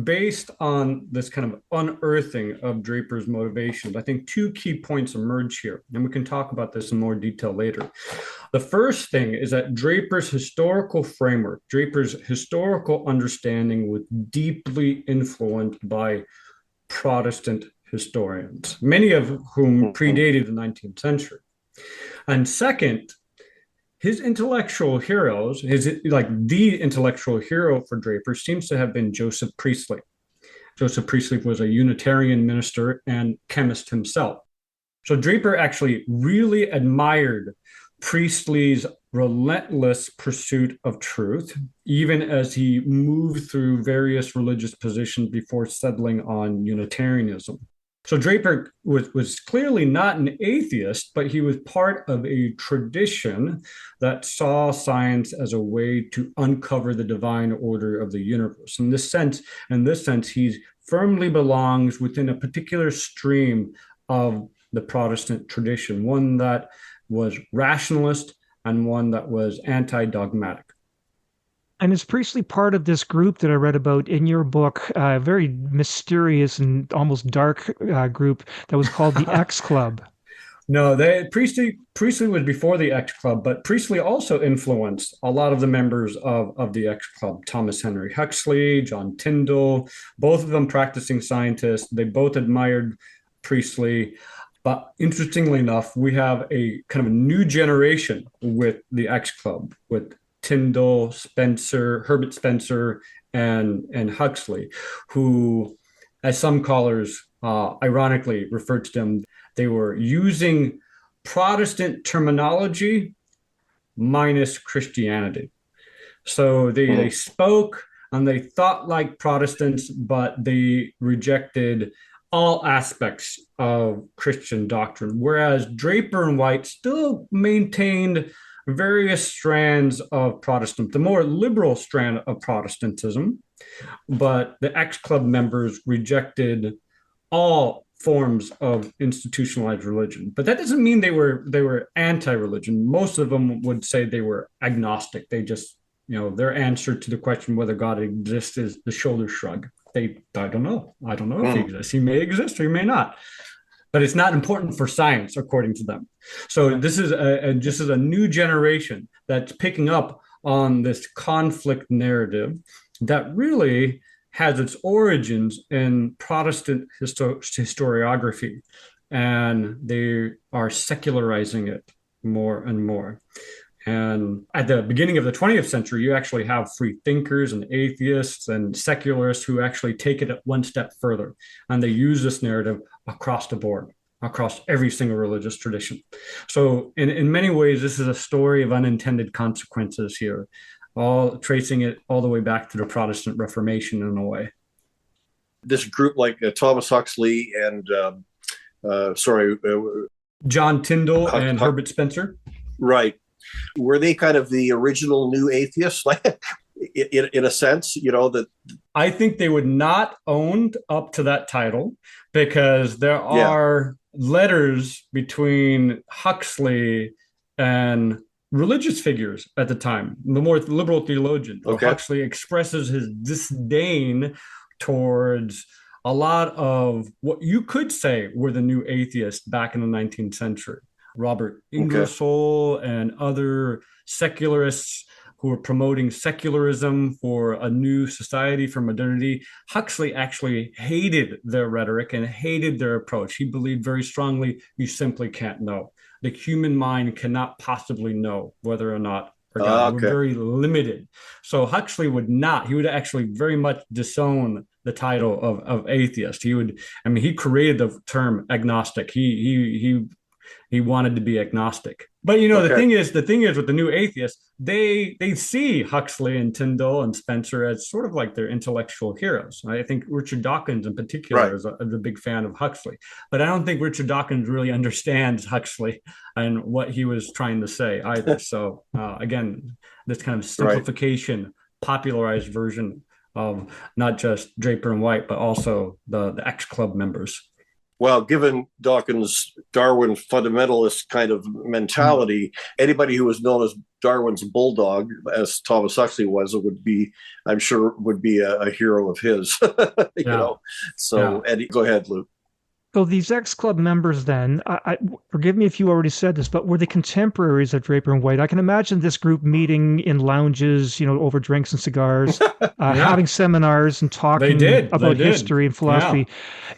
based on this kind of unearthing of Draper's motivations, I think two key points emerge here, and we can talk about this in more detail later. The first thing is that Draper's historical framework, Draper's historical understanding was deeply influenced by Protestant historians, many of whom predated the 19th century. And second, his intellectual heroes, the intellectual hero for Draper seems to have been Joseph Priestley. Joseph Priestley was a Unitarian minister and chemist himself. So Draper actually really admired Priestley's relentless pursuit of truth, even as he moved through various religious positions before settling on Unitarianism. So Draper was clearly not an atheist, but he was part of a tradition that saw science as a way to uncover the divine order of the universe. In this sense, he firmly belongs within a particular stream of the Protestant tradition, one that was rationalist and one that was anti-dogmatic. And is Priestley part of this group that I read about in your book, a very mysterious and almost dark group that was called the X Club? No, Priestley was before the X Club, but Priestley also influenced a lot of the members of the X Club. Thomas Henry Huxley, John Tyndall, both of them practicing scientists. They both admired Priestley. But interestingly enough, we have a kind of a new generation with the X Club, with Tyndall, Herbert Spencer, and Huxley, who, as some scholars ironically referred to them, they were using Protestant terminology minus Christianity. So they spoke and they thought like Protestants, but they rejected all aspects of Christian doctrine, whereas Draper and White still maintained various strands of Protestant, the more liberal strand of Protestantism, but the X Club members rejected all forms of institutionalized religion. But that doesn't mean they were anti-religion. Most of them would say they were agnostic. They just, their answer to the question whether God exists is the shoulder shrug. I don't know if he exists. He may exist or he may not. But it's not important for science, according to them. So this is a new generation that's picking up on this conflict narrative that really has its origins in Protestant historiography, and they are secularizing it more and more. And at the beginning of the 20th century, you actually have free thinkers and atheists and secularists who actually take it one step further. And they use this narrative across the board, across every single religious tradition. So in many ways, this is a story of unintended consequences here, all tracing it all the way back to the Protestant Reformation in a way. This group like Thomas Huxley and, John Tyndall and Herbert Spencer. Right. Were they kind of the original new atheists, like in a sense, that I think they would not own up to that title, because there are letters between Huxley and religious figures at the time, the more liberal theologian. Okay. Huxley expresses his disdain towards a lot of what you could say were the new atheists back in the 19th century. Robert Ingersoll and other secularists who were promoting secularism for a new society, for modernity. Huxley actually hated their rhetoric and hated their approach. He believed very strongly you simply can't know. The human mind cannot possibly know whether or not we're very limited. So Huxley would actually very much disown the title of atheist. He created the term agnostic. He wanted to be agnostic. But the thing is with the new atheists, they see Huxley and Tyndall and Spencer as sort of like their intellectual heroes. I think Richard Dawkins in particular is a big fan of Huxley. But I don't think Richard Dawkins really understands Huxley and what he was trying to say either. So again, this kind of simplification, popularized version of not just Draper and White, but also the X Club members. Well, given Dawkins' Darwin fundamentalist kind of mentality, anybody who was known as Darwin's bulldog, as Thomas Huxley was, I'm sure, would be a hero of his. you know. So, Eddie, go ahead, Luke. So these X-Club members then, forgive me if you already said this, but were they contemporaries of Draper and White? I can imagine this group meeting in lounges, over drinks and cigars, having seminars and talking about history and philosophy. Yeah.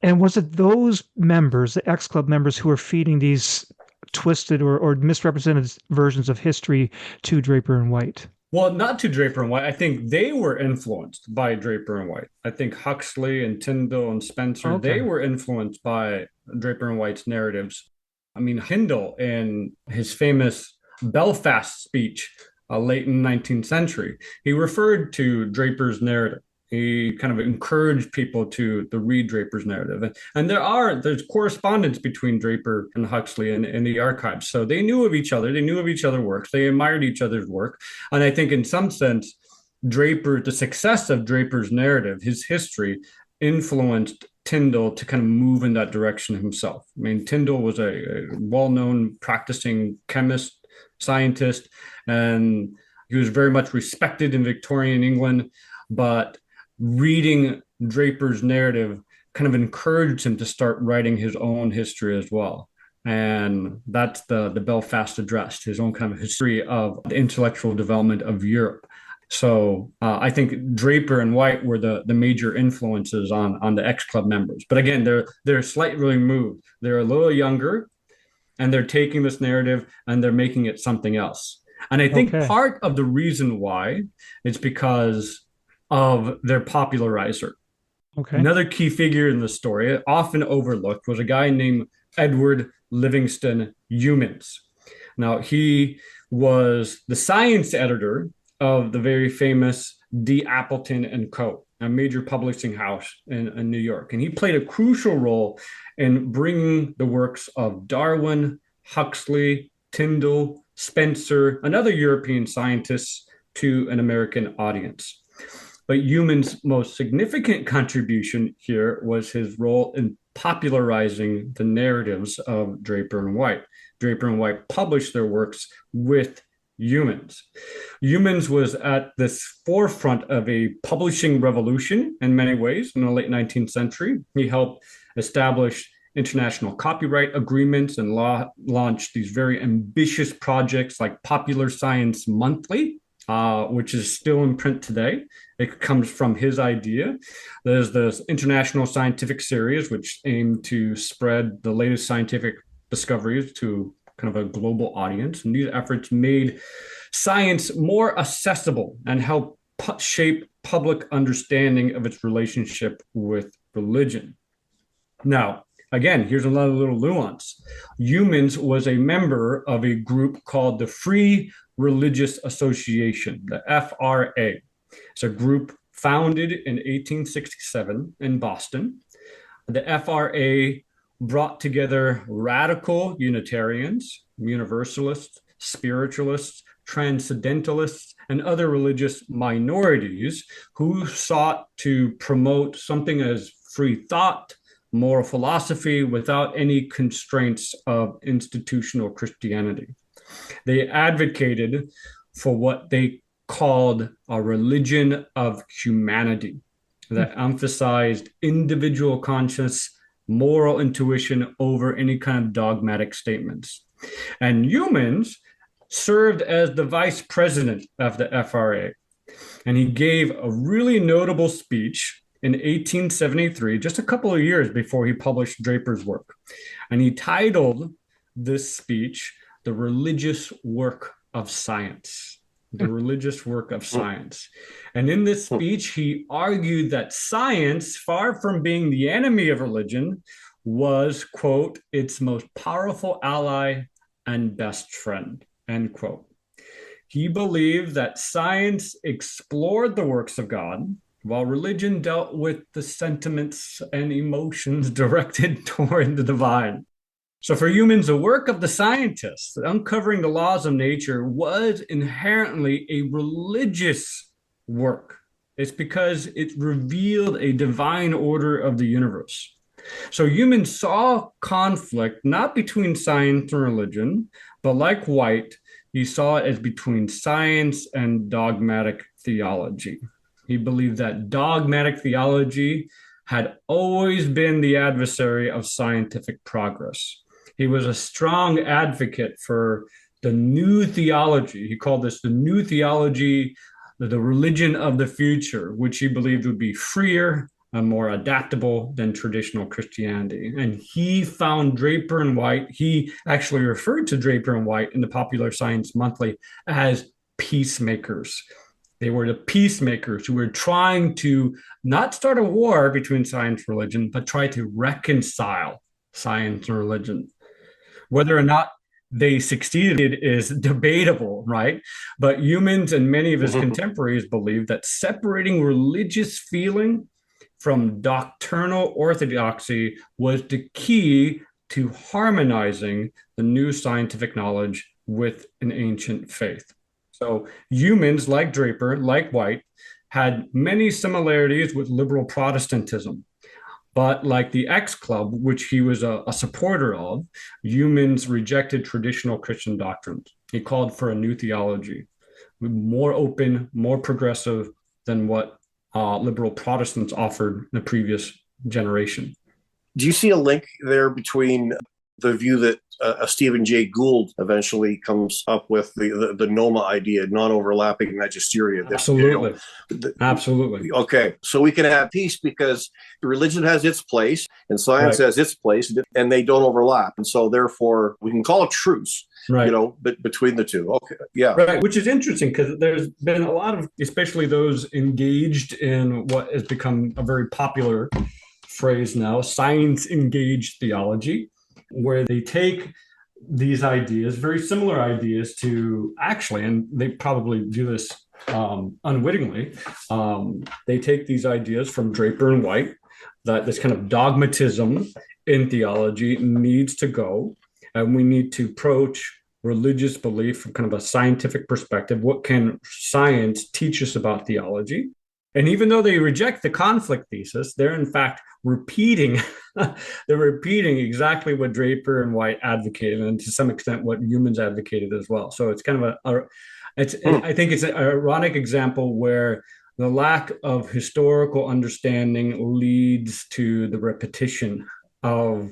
And was it those members, the X-Club members, who were feeding these twisted or misrepresented versions of history to Draper and White? Well, not to Draper and White. I think they were influenced by Draper and White. I think Huxley and Tyndall and Spencer, they were influenced by Draper and White's narratives. I mean, Tyndall, in his famous Belfast speech, late in the 19th century, he referred to Draper's narrative. He kind of encouraged people to read Draper's narrative. And there's correspondence between Draper and Huxley in the archives. So they knew of each other. They knew of each other's works. They admired each other's work. And I think in some sense, the success of Draper's narrative, his history, influenced Tyndall to kind of move in that direction himself. I mean, Tyndall was a well-known practicing chemist, scientist, and he was very much respected in Victorian England. But reading Draper's narrative kind of encouraged him to start writing his own history as well. And that's the Belfast Address, his own kind of history of the intellectual development of Europe. So I think Draper and White were the major influences on the X-Club members. But again, they're slightly removed. They're a little younger, and they're taking this narrative and they're making it something else. And I think part of the reason why is because of their popularizer. Another key figure in the story, often overlooked, was a guy named Edward Livingston Humans. Now, he was the science editor of the very famous D. Appleton and Co., a major publishing house in New York. And he played a crucial role in bringing the works of Darwin, Huxley, Tyndall, Spencer, and other European scientists to an American audience. But Humans' most significant contribution here was his role in popularizing the narratives of Draper and White. Draper and White published their works with Humans. Humans was at this forefront of a publishing revolution in many ways in the late 19th century. He helped establish international copyright agreements and launch these very ambitious projects like Popular Science Monthly, which is still in print today. It comes from his idea. There's this International Scientific Series, which aimed to spread the latest scientific discoveries to kind of a global audience. And these efforts made science more accessible and helped shape public understanding of its relationship with religion. Now, again, here's another little nuance. Humans was a member of a group called the Free Religious Association, the FRA. It's a group founded in 1867 in Boston. The FRA brought together radical Unitarians, Universalists, spiritualists, transcendentalists, and other religious minorities who sought to promote something as free thought, moral philosophy without any constraints of institutional Christianity. They advocated for what they called a religion of humanity that emphasized individual conscious moral intuition over any kind of dogmatic statements. And Humans served as the vice president of the FRA. And he gave a really notable speech in 1873, just a couple of years before he published Draper's work. And he titled this speech, "The Religious Work of Science." The religious work of science. And in this speech, he argued that science, far from being the enemy of religion, was, quote, its most powerful ally and best friend, end quote. He believed that science explored the works of God, while religion dealt with the sentiments and emotions directed toward the divine. So for Humans, the work of the scientists, uncovering the laws of nature, was inherently a religious work. It's because it revealed a divine order of the universe. So humans saw conflict not between science and religion, but like White, he saw it as between science and dogmatic theology. He believed that dogmatic theology had always been the adversary of scientific progress. He was a strong advocate for the new theology. He called this the new theology, the religion of the future, which he believed would be freer and more adaptable than traditional Christianity. And he found Draper and White, he actually referred to Draper and White in the Popular Science Monthly as peacemakers. They were the peacemakers who were trying to not start a war between science and religion, but try to reconcile science and religion. Whether or not they succeeded is debatable, right? But humans and many of his contemporaries believed that separating religious feeling from doctrinal orthodoxy was the key to harmonizing the new scientific knowledge with an ancient faith. So humans like Draper, like White, had many similarities with liberal Protestantism. But like the X Club, which he was a supporter of, humans rejected traditional Christian doctrines. He called for a new theology, more open, more progressive than what liberal Protestants offered in the previous generation. Do you see a link there between the view that Stephen Jay Gould eventually comes up with the NOMA idea, non-overlapping magisteria? Absolutely. Absolutely. Okay. So we can have peace because religion has its place and science has its place, and they don't overlap. And so therefore we can call a truce. Right. Between the two. Okay. Yeah. Right. Which is interesting because there's been a lot of, especially those engaged in what has become a very popular phrase now, science engaged theology, where they take these ideas, very similar ideas to actually, and they probably do this unwittingly, they take these ideas from Draper and White, that this kind of dogmatism in theology needs to go. And we need to approach religious belief from kind of a scientific perspective. What can science teach us about theology? And even though they reject the conflict thesis, they're in fact repeating exactly what Draper and White advocated, and to some extent what humans advocated as well. So it's kind of I think it's an ironic example where the lack of historical understanding leads to the repetition of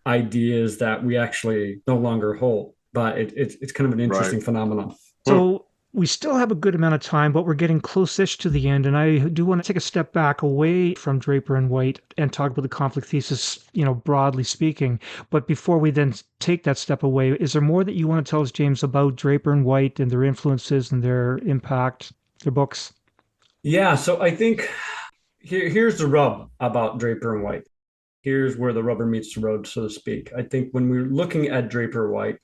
ideas that we actually no longer hold. But it's kind of an interesting phenomenon. So we still have a good amount of time, but we're getting close-ish to the end. And I do want to take a step back away from Draper and White and talk about the conflict thesis, broadly speaking. But before we then take that step away, is there more that you want to tell us, James, about Draper and White and their influences and their impact, their books? Yeah, so I think here's the rub about Draper and White. Here's where the rubber meets the road, so to speak. I think when we're looking at Draper White,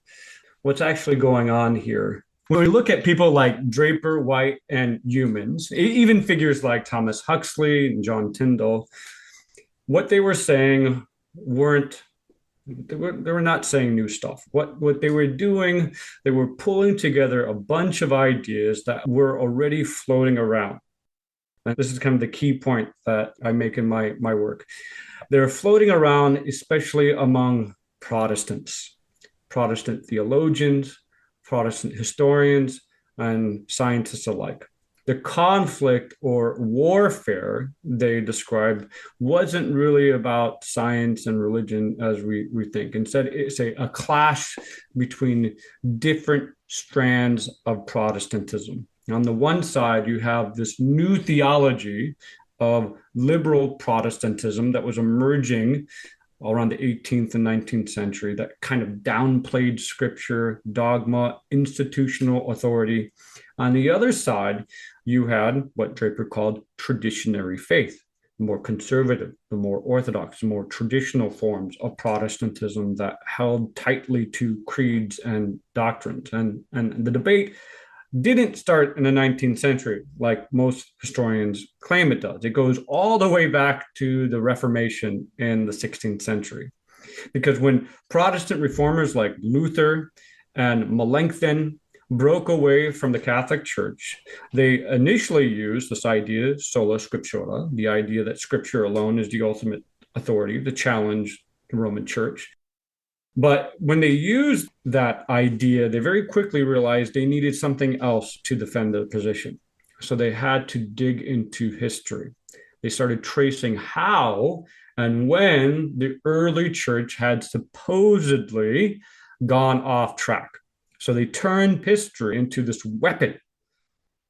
what's actually going on here, when we look at people like Draper, White, and humans, even figures like Thomas Huxley and John Tyndall, what they were saying they were not saying new stuff. What they were doing, they were pulling together a bunch of ideas that were already floating around. And this is kind of the key point that I make in my work. They're floating around, especially among Protestants, Protestant theologians, Protestant historians, and scientists alike. The conflict or warfare they described wasn't really about science and religion as we think. Instead, it's a clash between different strands of Protestantism. On the one side, you have this new theology of liberal Protestantism that was emerging around the 18th and 19th century that kind of downplayed scripture, dogma, institutional authority. On the other side, you had what Draper called traditionary faith, the more conservative, the more orthodox, the more traditional forms of Protestantism that held tightly to creeds and doctrines. And the debate didn't start in the 19th century, like most historians claim it does. It goes all the way back to the Reformation in the 16th century. Because when Protestant reformers like Luther and Melanchthon broke away from the Catholic Church, they initially used this idea, sola scriptura, the idea that scripture alone is the ultimate authority to challenge the Roman Church. But when they used that idea, they very quickly realized they needed something else to defend their position. So they had to dig into history. They started tracing how and when the early church had supposedly gone off track. So they turned history into this weapon.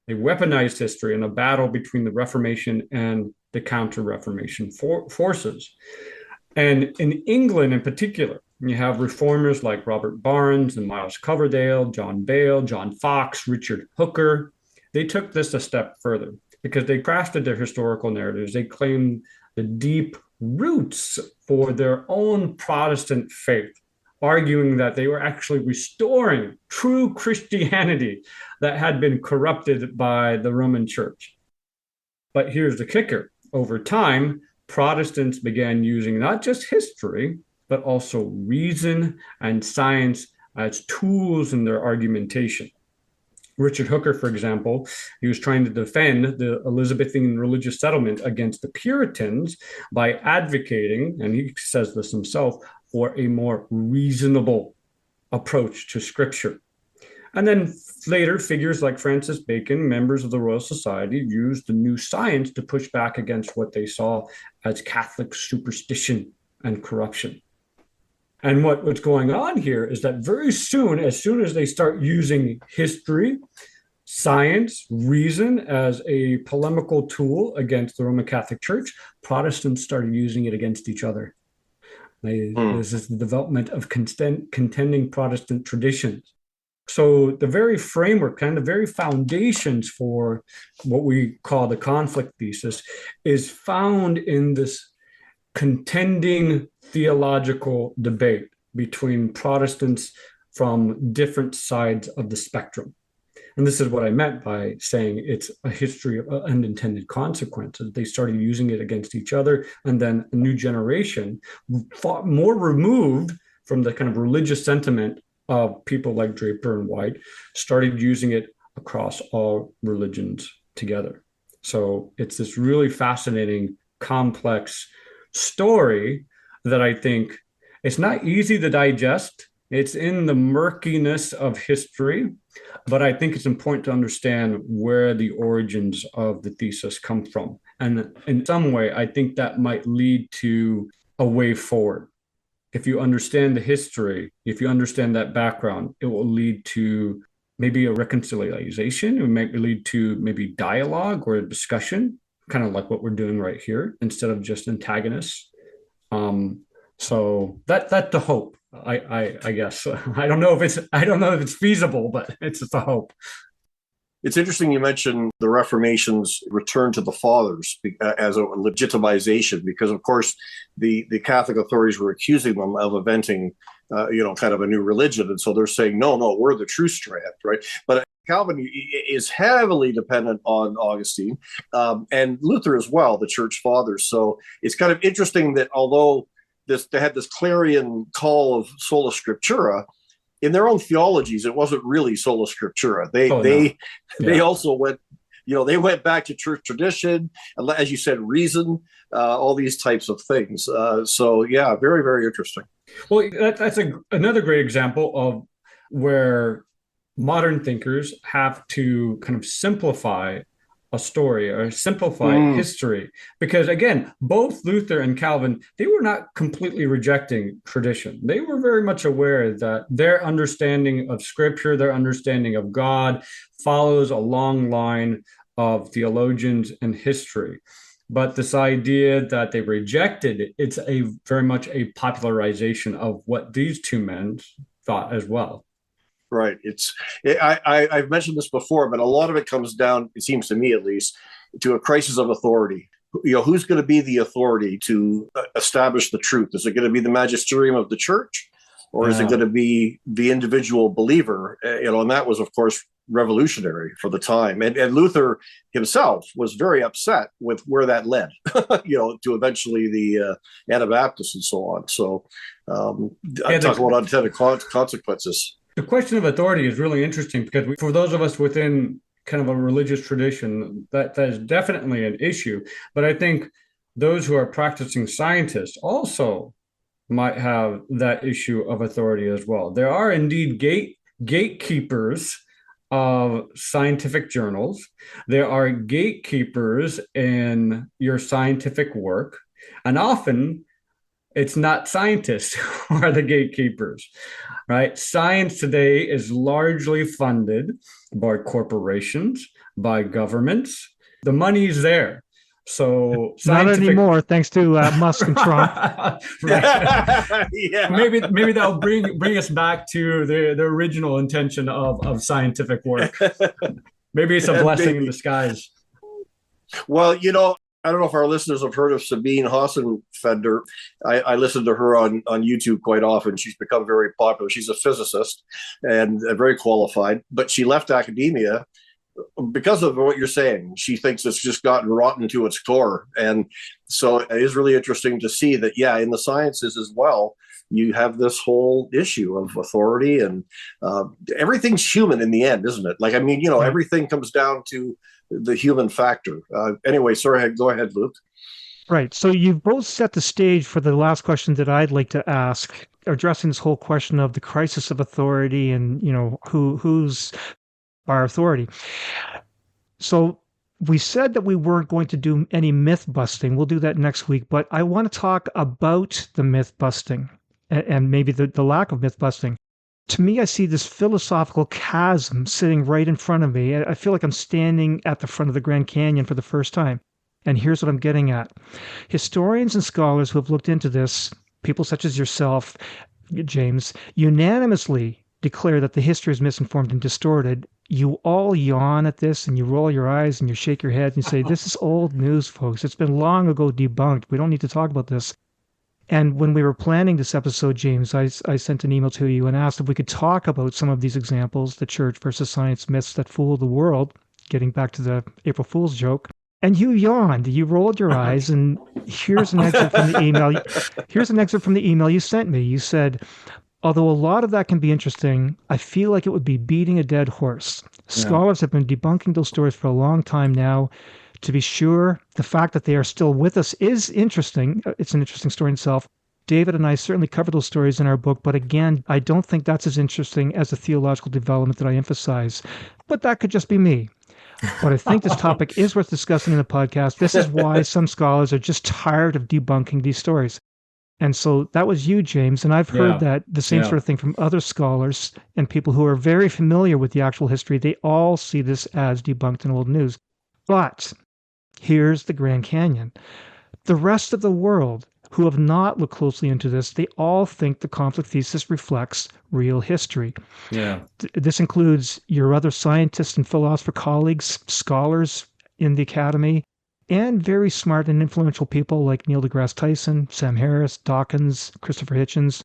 They weaponized history in a battle between the Reformation and the Counter-Reformation forces. And in England in particular, you have reformers like Robert Barnes and Miles Coverdale, John Bale, John Fox, Richard Hooker. They took this a step further because they crafted their historical narratives. They claimed the deep roots for their own Protestant faith, arguing that they were actually restoring true Christianity that had been corrupted by the Roman Church. But here's the kicker. Over time, Protestants began using not just history, but also reason and science as tools in their argumentation. Richard Hooker, for example, he was trying to defend the Elizabethan religious settlement against the Puritans by advocating, and he says this himself, for a more reasonable approach to Scripture. And then later, figures like Francis Bacon, members of the Royal Society, used the new science to push back against what they saw as Catholic superstition and corruption. And what's going on here is that very soon as they start using history, science, reason as a polemical tool against the Roman Catholic Church, Protestants started using it against each other. This is the development of contending Protestant traditions. So the very framework, kind of the very foundations for what we call the conflict thesis is found in this contending theological debate between Protestants from different sides of the spectrum. And this is what I meant by saying it's a history of unintended consequences. They started using it against each other, and then a new generation, far more removed from the kind of religious sentiment of people like Draper and White, started using it across all religions together. So it's this really fascinating, complex story that I think it's not easy to digest. It's in the murkiness of history, but I think it's important to understand where the origins of the thesis come from. And in some way, I think that might lead to a way forward. If you understand the history, if you understand that background, it will lead to maybe a reconciliation. It might lead to maybe dialogue or a discussion, kind of like what we're doing right here, instead of just antagonists. So that's the hope. I guess I don't know if it's feasible, but it's the hope. It's interesting you mentioned the Reformation's return to the fathers as a legitimization, because of course the Catholic authorities were accusing them of inventing, kind of a new religion, and so they're saying no, we're the true strand, right? But Calvin is heavily dependent on Augustine and Luther as well, the Church Fathers. So it's kind of interesting that although they had this clarion call of sola scriptura, in their own theologies, it wasn't really sola scriptura. They also went, they went back to church tradition, as you said, reason, all these types of things. So yeah, very, very interesting. Well, that's another great example of where modern thinkers have to kind of simplify a story or simplify history, because again, both Luther and Calvin, they were not completely rejecting tradition. They were very much aware that their understanding of Scripture, their understanding of God, follows a long line of theologians and history. But this idea that they rejected, it's very much a popularization of what these two men thought as well. Right. I've mentioned this before, but a lot of it comes down, it seems to me at least, to a crisis of authority. Who's going to be the authority to establish the truth? Is it going to be the magisterium of the church, or is it going to be the individual believer? And that was, of course, revolutionary for the time. And Luther himself was very upset with where that led, to eventually the Anabaptists and so on. So talk about unintended consequences. The question of authority is really interesting because for those of us within kind of a religious tradition, that is definitely an issue. But I think those who are practicing scientists also might have that issue of authority as well. There are indeed gatekeepers of scientific journals. There are gatekeepers in your scientific work, and often it's not scientists who are the gatekeepers, right? Science today is largely funded by corporations, by governments. The money's there. So not anymore, thanks to Musk and Trump. Yeah. Maybe that'll bring us back to the original intention of scientific work. Maybe it's a blessing in disguise. Well, I don't know if our listeners have heard of Sabine Hossenfender. I listen to her on YouTube quite often. She's become very popular. She's a physicist and very qualified, but she left academia because of what you're saying. She thinks it's just gotten rotten to its core. And so it is really interesting to see that, in the sciences as well, you have this whole issue of authority, and everything's human in the end, isn't it? Like, everything comes down to the human factor. Anyway, sorry, go ahead, Luke. Right. So you've both set the stage for the last question that I'd like to ask, addressing this whole question of the crisis of authority and, who's our authority. So we said that we weren't going to do any myth busting. We'll do that next week, but I want to talk about the myth busting and maybe the lack of myth busting. To me, I see this philosophical chasm sitting right in front of me. I feel like I'm standing at the front of the Grand Canyon for the first time. And here's what I'm getting at. Historians and scholars who have looked into this, people such as yourself, James, unanimously declare that the history is misinformed and distorted. You all yawn at this and you roll your eyes and you shake your head and you say, this is old news, folks. It's been long ago debunked. We don't need to talk about this. And when we were planning this episode, James, I sent an email to you and asked if we could talk about some of these examples, the church versus science myths that fool the world, getting back to the April Fool's joke. And you yawned, you rolled your eyes, and here's an excerpt from the email. Here's an excerpt from the email you sent me. You said, although a lot of that can be interesting, I feel like it would be beating a dead horse. Scholars have been debunking those stories for a long time now. To be sure, the fact that they are still with us is interesting. It's an interesting story in itself. David and I certainly cover those stories in our book, but again, I don't think that's as interesting as the theological development that I emphasize. But that could just be me. But I think this topic is worth discussing in the podcast. This is why some scholars are just tired of debunking these stories. And so that was you, James, and I've heard that the same sort of thing from other scholars and people who are very familiar with the actual history. They all see this as debunked in old news. But here's the Grand Canyon. The rest of the world who have not looked closely into this, they all think the conflict thesis reflects real history. Yeah. This includes your other scientists and philosopher colleagues, scholars in the academy, and very smart and influential people like Neil deGrasse Tyson, Sam Harris, Dawkins, Christopher Hitchens,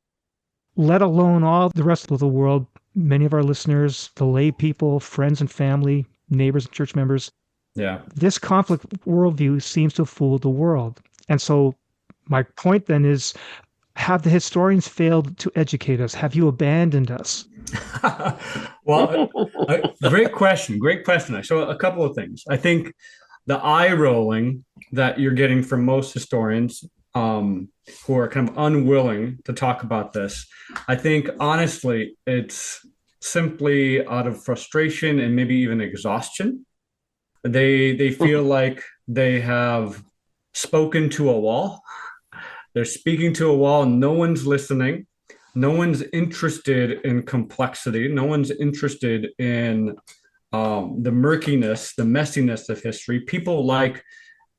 let alone all the rest of the world, many of our listeners, the lay people, friends and family, neighbors and church members. Yeah. This conflict worldview seems to have fooled the world. And so my point then is, have the historians failed to educate us? Have you abandoned us? Well, great question. Great question. So a couple of things. I think the eye rolling that you're getting from most historians who are kind of unwilling to talk about this, I think, honestly, it's simply out of frustration and maybe even exhaustion. They feel like they have spoken to a wall. They're speaking to a wall. No one's listening. No one's interested in complexity. No one's interested in the murkiness, the messiness of history. People like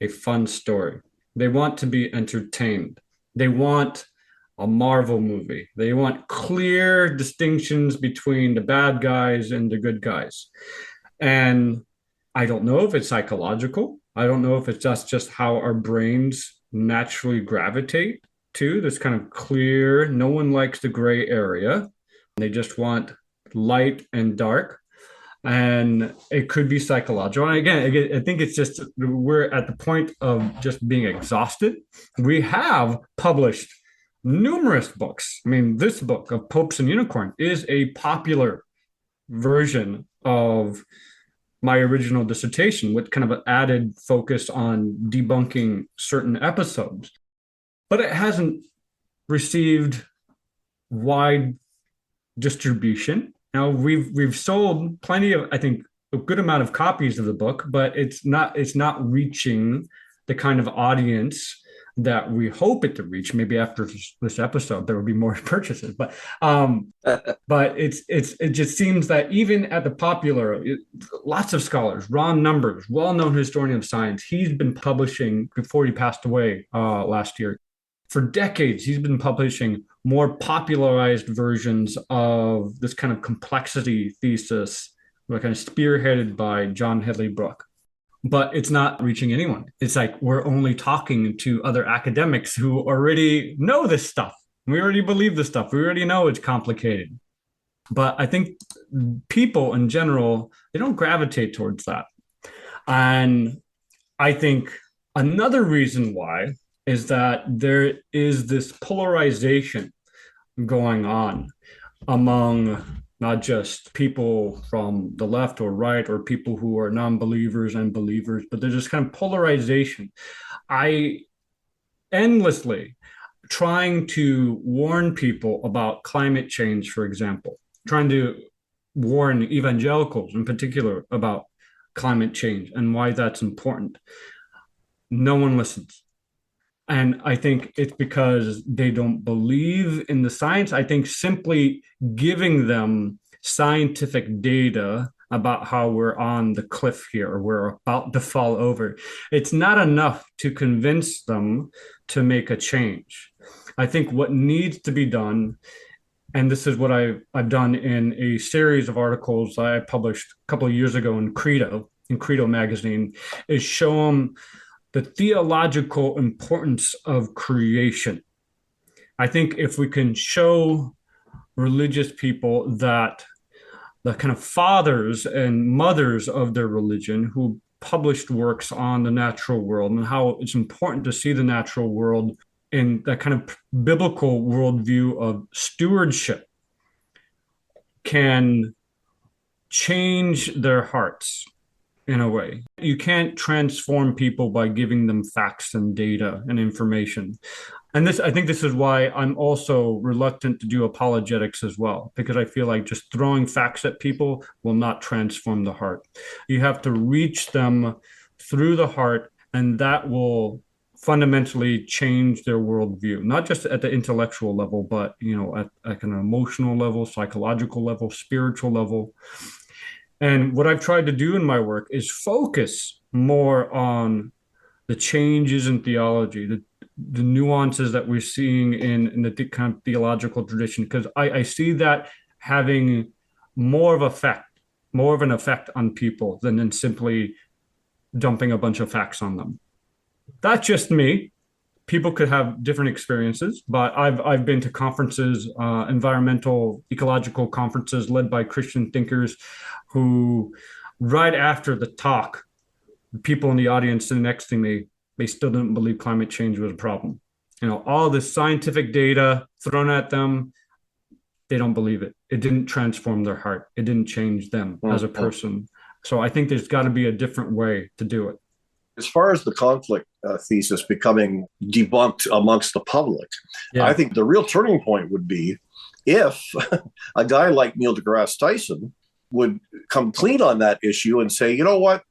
a fun story. They want to be entertained. They want a Marvel movie. They want clear distinctions between the bad guys and the good guys. And I don't know if it's psychological. I don't know if it's just how our brains naturally gravitate to this kind of clear, no one likes the gray area. They just want light and dark. And it could be psychological. And again, I think it's just, we're at the point of just being exhausted. We have published numerous books. I mean, this book of Popes and Unicorn is a popular version of my original dissertation with kind of an added focus on debunking certain episodes. But it hasn't received wide distribution. Now we've sold plenty of, I think, a good amount of copies of the book, but it's not reaching the kind of audience that we hope it to reach. Maybe after this episode, there will be more purchases. But it just seems that even at the popular, lots of scholars, Ron Numbers, well-known historian of science, he's been publishing before he passed away last year. For decades, he's been publishing more popularized versions of this kind of complexity thesis, kind of spearheaded by John Hedley Brooke. But it's not reaching anyone. It's like we're only talking to other academics who already know this stuff. We already believe this stuff. We already know it's complicated. But I think people in general, they don't gravitate towards that. And I think another reason why is that there is this polarization going on among not just people from the left or right or people who are non-believers and believers, but there's this kind of polarization. I endlessly trying to warn people about climate change, for example, trying to warn evangelicals in particular about climate change and why that's important. No one listens. And I think it's because they don't believe in the science. I think simply giving them scientific data about how we're on the cliff here or we're about to fall over, it's not enough to convince them to make a change. I think what needs to be done, and this is what I've done in a series of articles I published a couple of years ago in Credo magazine, is show them the theological importance of creation. I think if we can show religious people that the kind of fathers and mothers of their religion who published works on the natural world and how it's important to see the natural world in that kind of biblical worldview of stewardship, can change their hearts in a way. You can't transform people by giving them facts and data and information. And I think this is why I'm also reluctant to do apologetics as well, because I feel like just throwing facts at people will not transform the heart. You have to reach them through the heart, and that will fundamentally change their worldview, not just at the intellectual level, but at an emotional level, psychological level, spiritual level. And what I've tried to do in my work is focus more on the changes in theology, the nuances that we're seeing in the kind of theological tradition, because I see that having more of an effect on people than simply dumping a bunch of facts on them. That's just me. People could have different experiences, but I've been to conferences, environmental, ecological conferences led by Christian thinkers who, right after the talk, the people in the audience, the next thing they still didn't believe climate change was a problem. All this scientific data thrown at them, they don't believe it. It didn't transform their heart. It didn't change them as a person. So I think there's got to be a different way to do it. As far as the conflict thesis becoming debunked amongst the public, yeah. I think the real turning point would be if a guy like Neil deGrasse Tyson would come clean on that issue and say, you know what,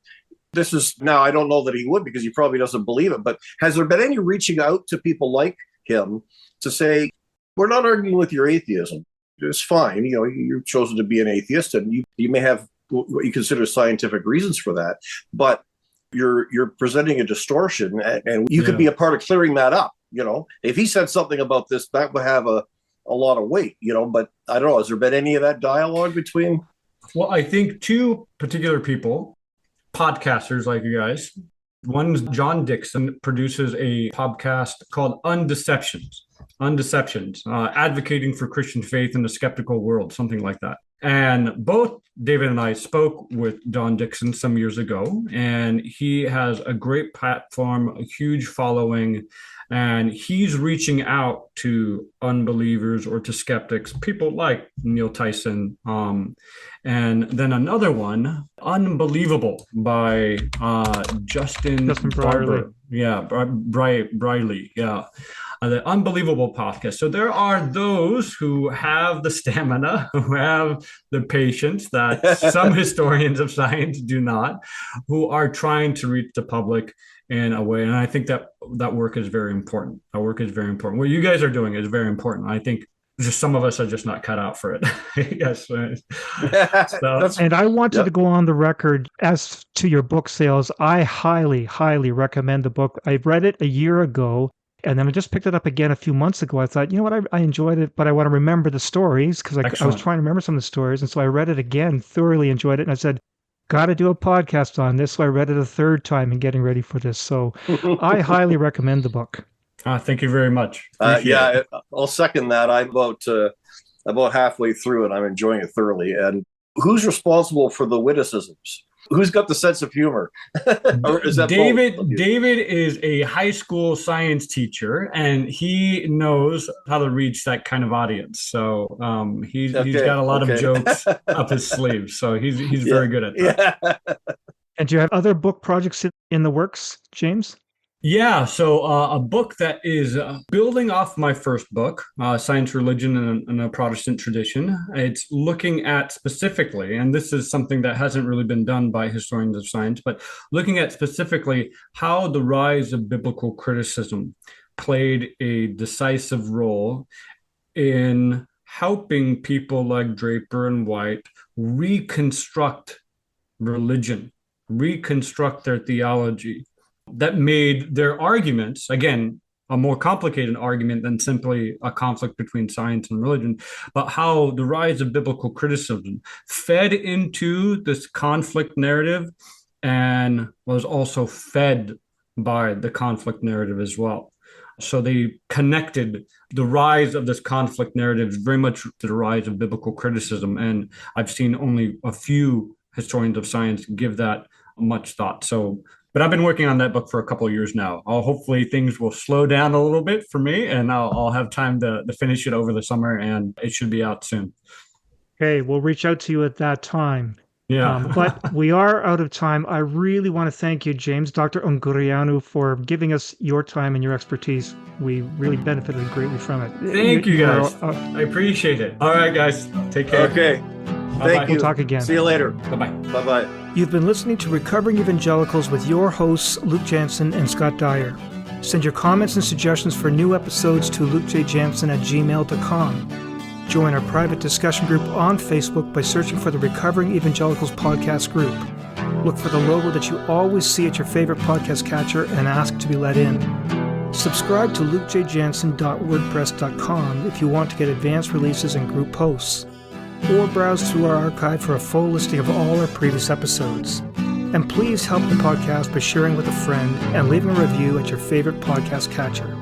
this is, now I don't know that he would because he probably doesn't believe it, but has there been any reaching out to people like him to say, we're not arguing with your atheism. It's fine. You've chosen to be an atheist and you may have what you consider scientific reasons for that, but you're presenting a distortion, and you could be a part of clearing that up. If he said something about this, that would have a lot of weight, but I don't know. Has there been any of that dialogue between? Well, I think two particular people, podcasters like you guys. One's John Dixon, produces a podcast called Undeceptions, advocating for Christian faith in a skeptical world, something like that. And both David and I spoke with Don Dixon some years ago, and he has a great platform, a huge following, and he's reaching out to unbelievers or to skeptics, people like Neil Tyson. And then another one, Unbelievable, by Justin Brierley. Brierley. Yeah. The Unbelievable podcast. So there are those who have the stamina, who have the patience that some historians of science do not, who are trying to reach the public in a way. And I think that work is very important. That work is very important. What you guys are doing is very important. I think just some of us are just not cut out for it. Yes. And I wanted to go on the record as to your book sales. I highly, highly recommend the book. I read it a year ago. And then I just picked it up again a few months ago. I thought, you know what, I enjoyed it, but I want to remember the stories because I was trying to remember some of the stories. And so I read it again, thoroughly enjoyed it. And I said, got to do a podcast on this. So I read it a third time and getting ready for this. So I highly recommend the book. Thank you very much. I'll second that. I'm about halfway through and I'm enjoying it thoroughly. And who's responsible for the witticisms? Who's got the sense of humor? Or is that David? David is a high school science teacher, and he knows how to reach that kind of audience. So he's got a lot of jokes up his sleeve. So he's very good at that. Yeah. And do you have other book projects in the works, James? Yeah, so a book that is building off my first book, Science, Religion, and a Protestant Tradition. It's looking at specifically, and this is something that hasn't really been done by historians of science, but looking at specifically how the rise of biblical criticism played a decisive role in helping people like Draper and White reconstruct religion, reconstruct their theology, that made their arguments, again, a more complicated argument than simply a conflict between science and religion, but how the rise of biblical criticism fed into this conflict narrative and was also fed by the conflict narrative as well. So they connected the rise of this conflict narrative very much to the rise of biblical criticism. And I've seen only a few historians of science give that much thought. But I've been working on that book for a couple of years now. Hopefully things will slow down a little bit for me, and I'll have time to finish it over the summer, and it should be out soon. Okay, we'll reach out to you at that time. Yeah. But we are out of time. I really want to thank you, James, Dr. Ungureanu, for giving us your time and your expertise. We really benefited greatly from it. Thank you, guys. I appreciate it. All right, guys. Take care. Okay. Thank you. We'll talk again. See you later. Bye-bye. Bye-bye. You've been listening to Recovering Evangelicals with your hosts, Luke Jansen and Scott Dyer. Send your comments and suggestions for new episodes to lukejjansen@gmail.com. Join our private discussion group on Facebook by searching for the Recovering Evangelicals podcast group. Look for the logo that you always see at your favorite podcast catcher and ask to be let in. Subscribe to lukejjansen.wordpress.com if you want to get advanced releases and group posts, or browse through our archive for a full listing of all our previous episodes. And please help the podcast by sharing with a friend and leaving a review at your favorite podcast catcher.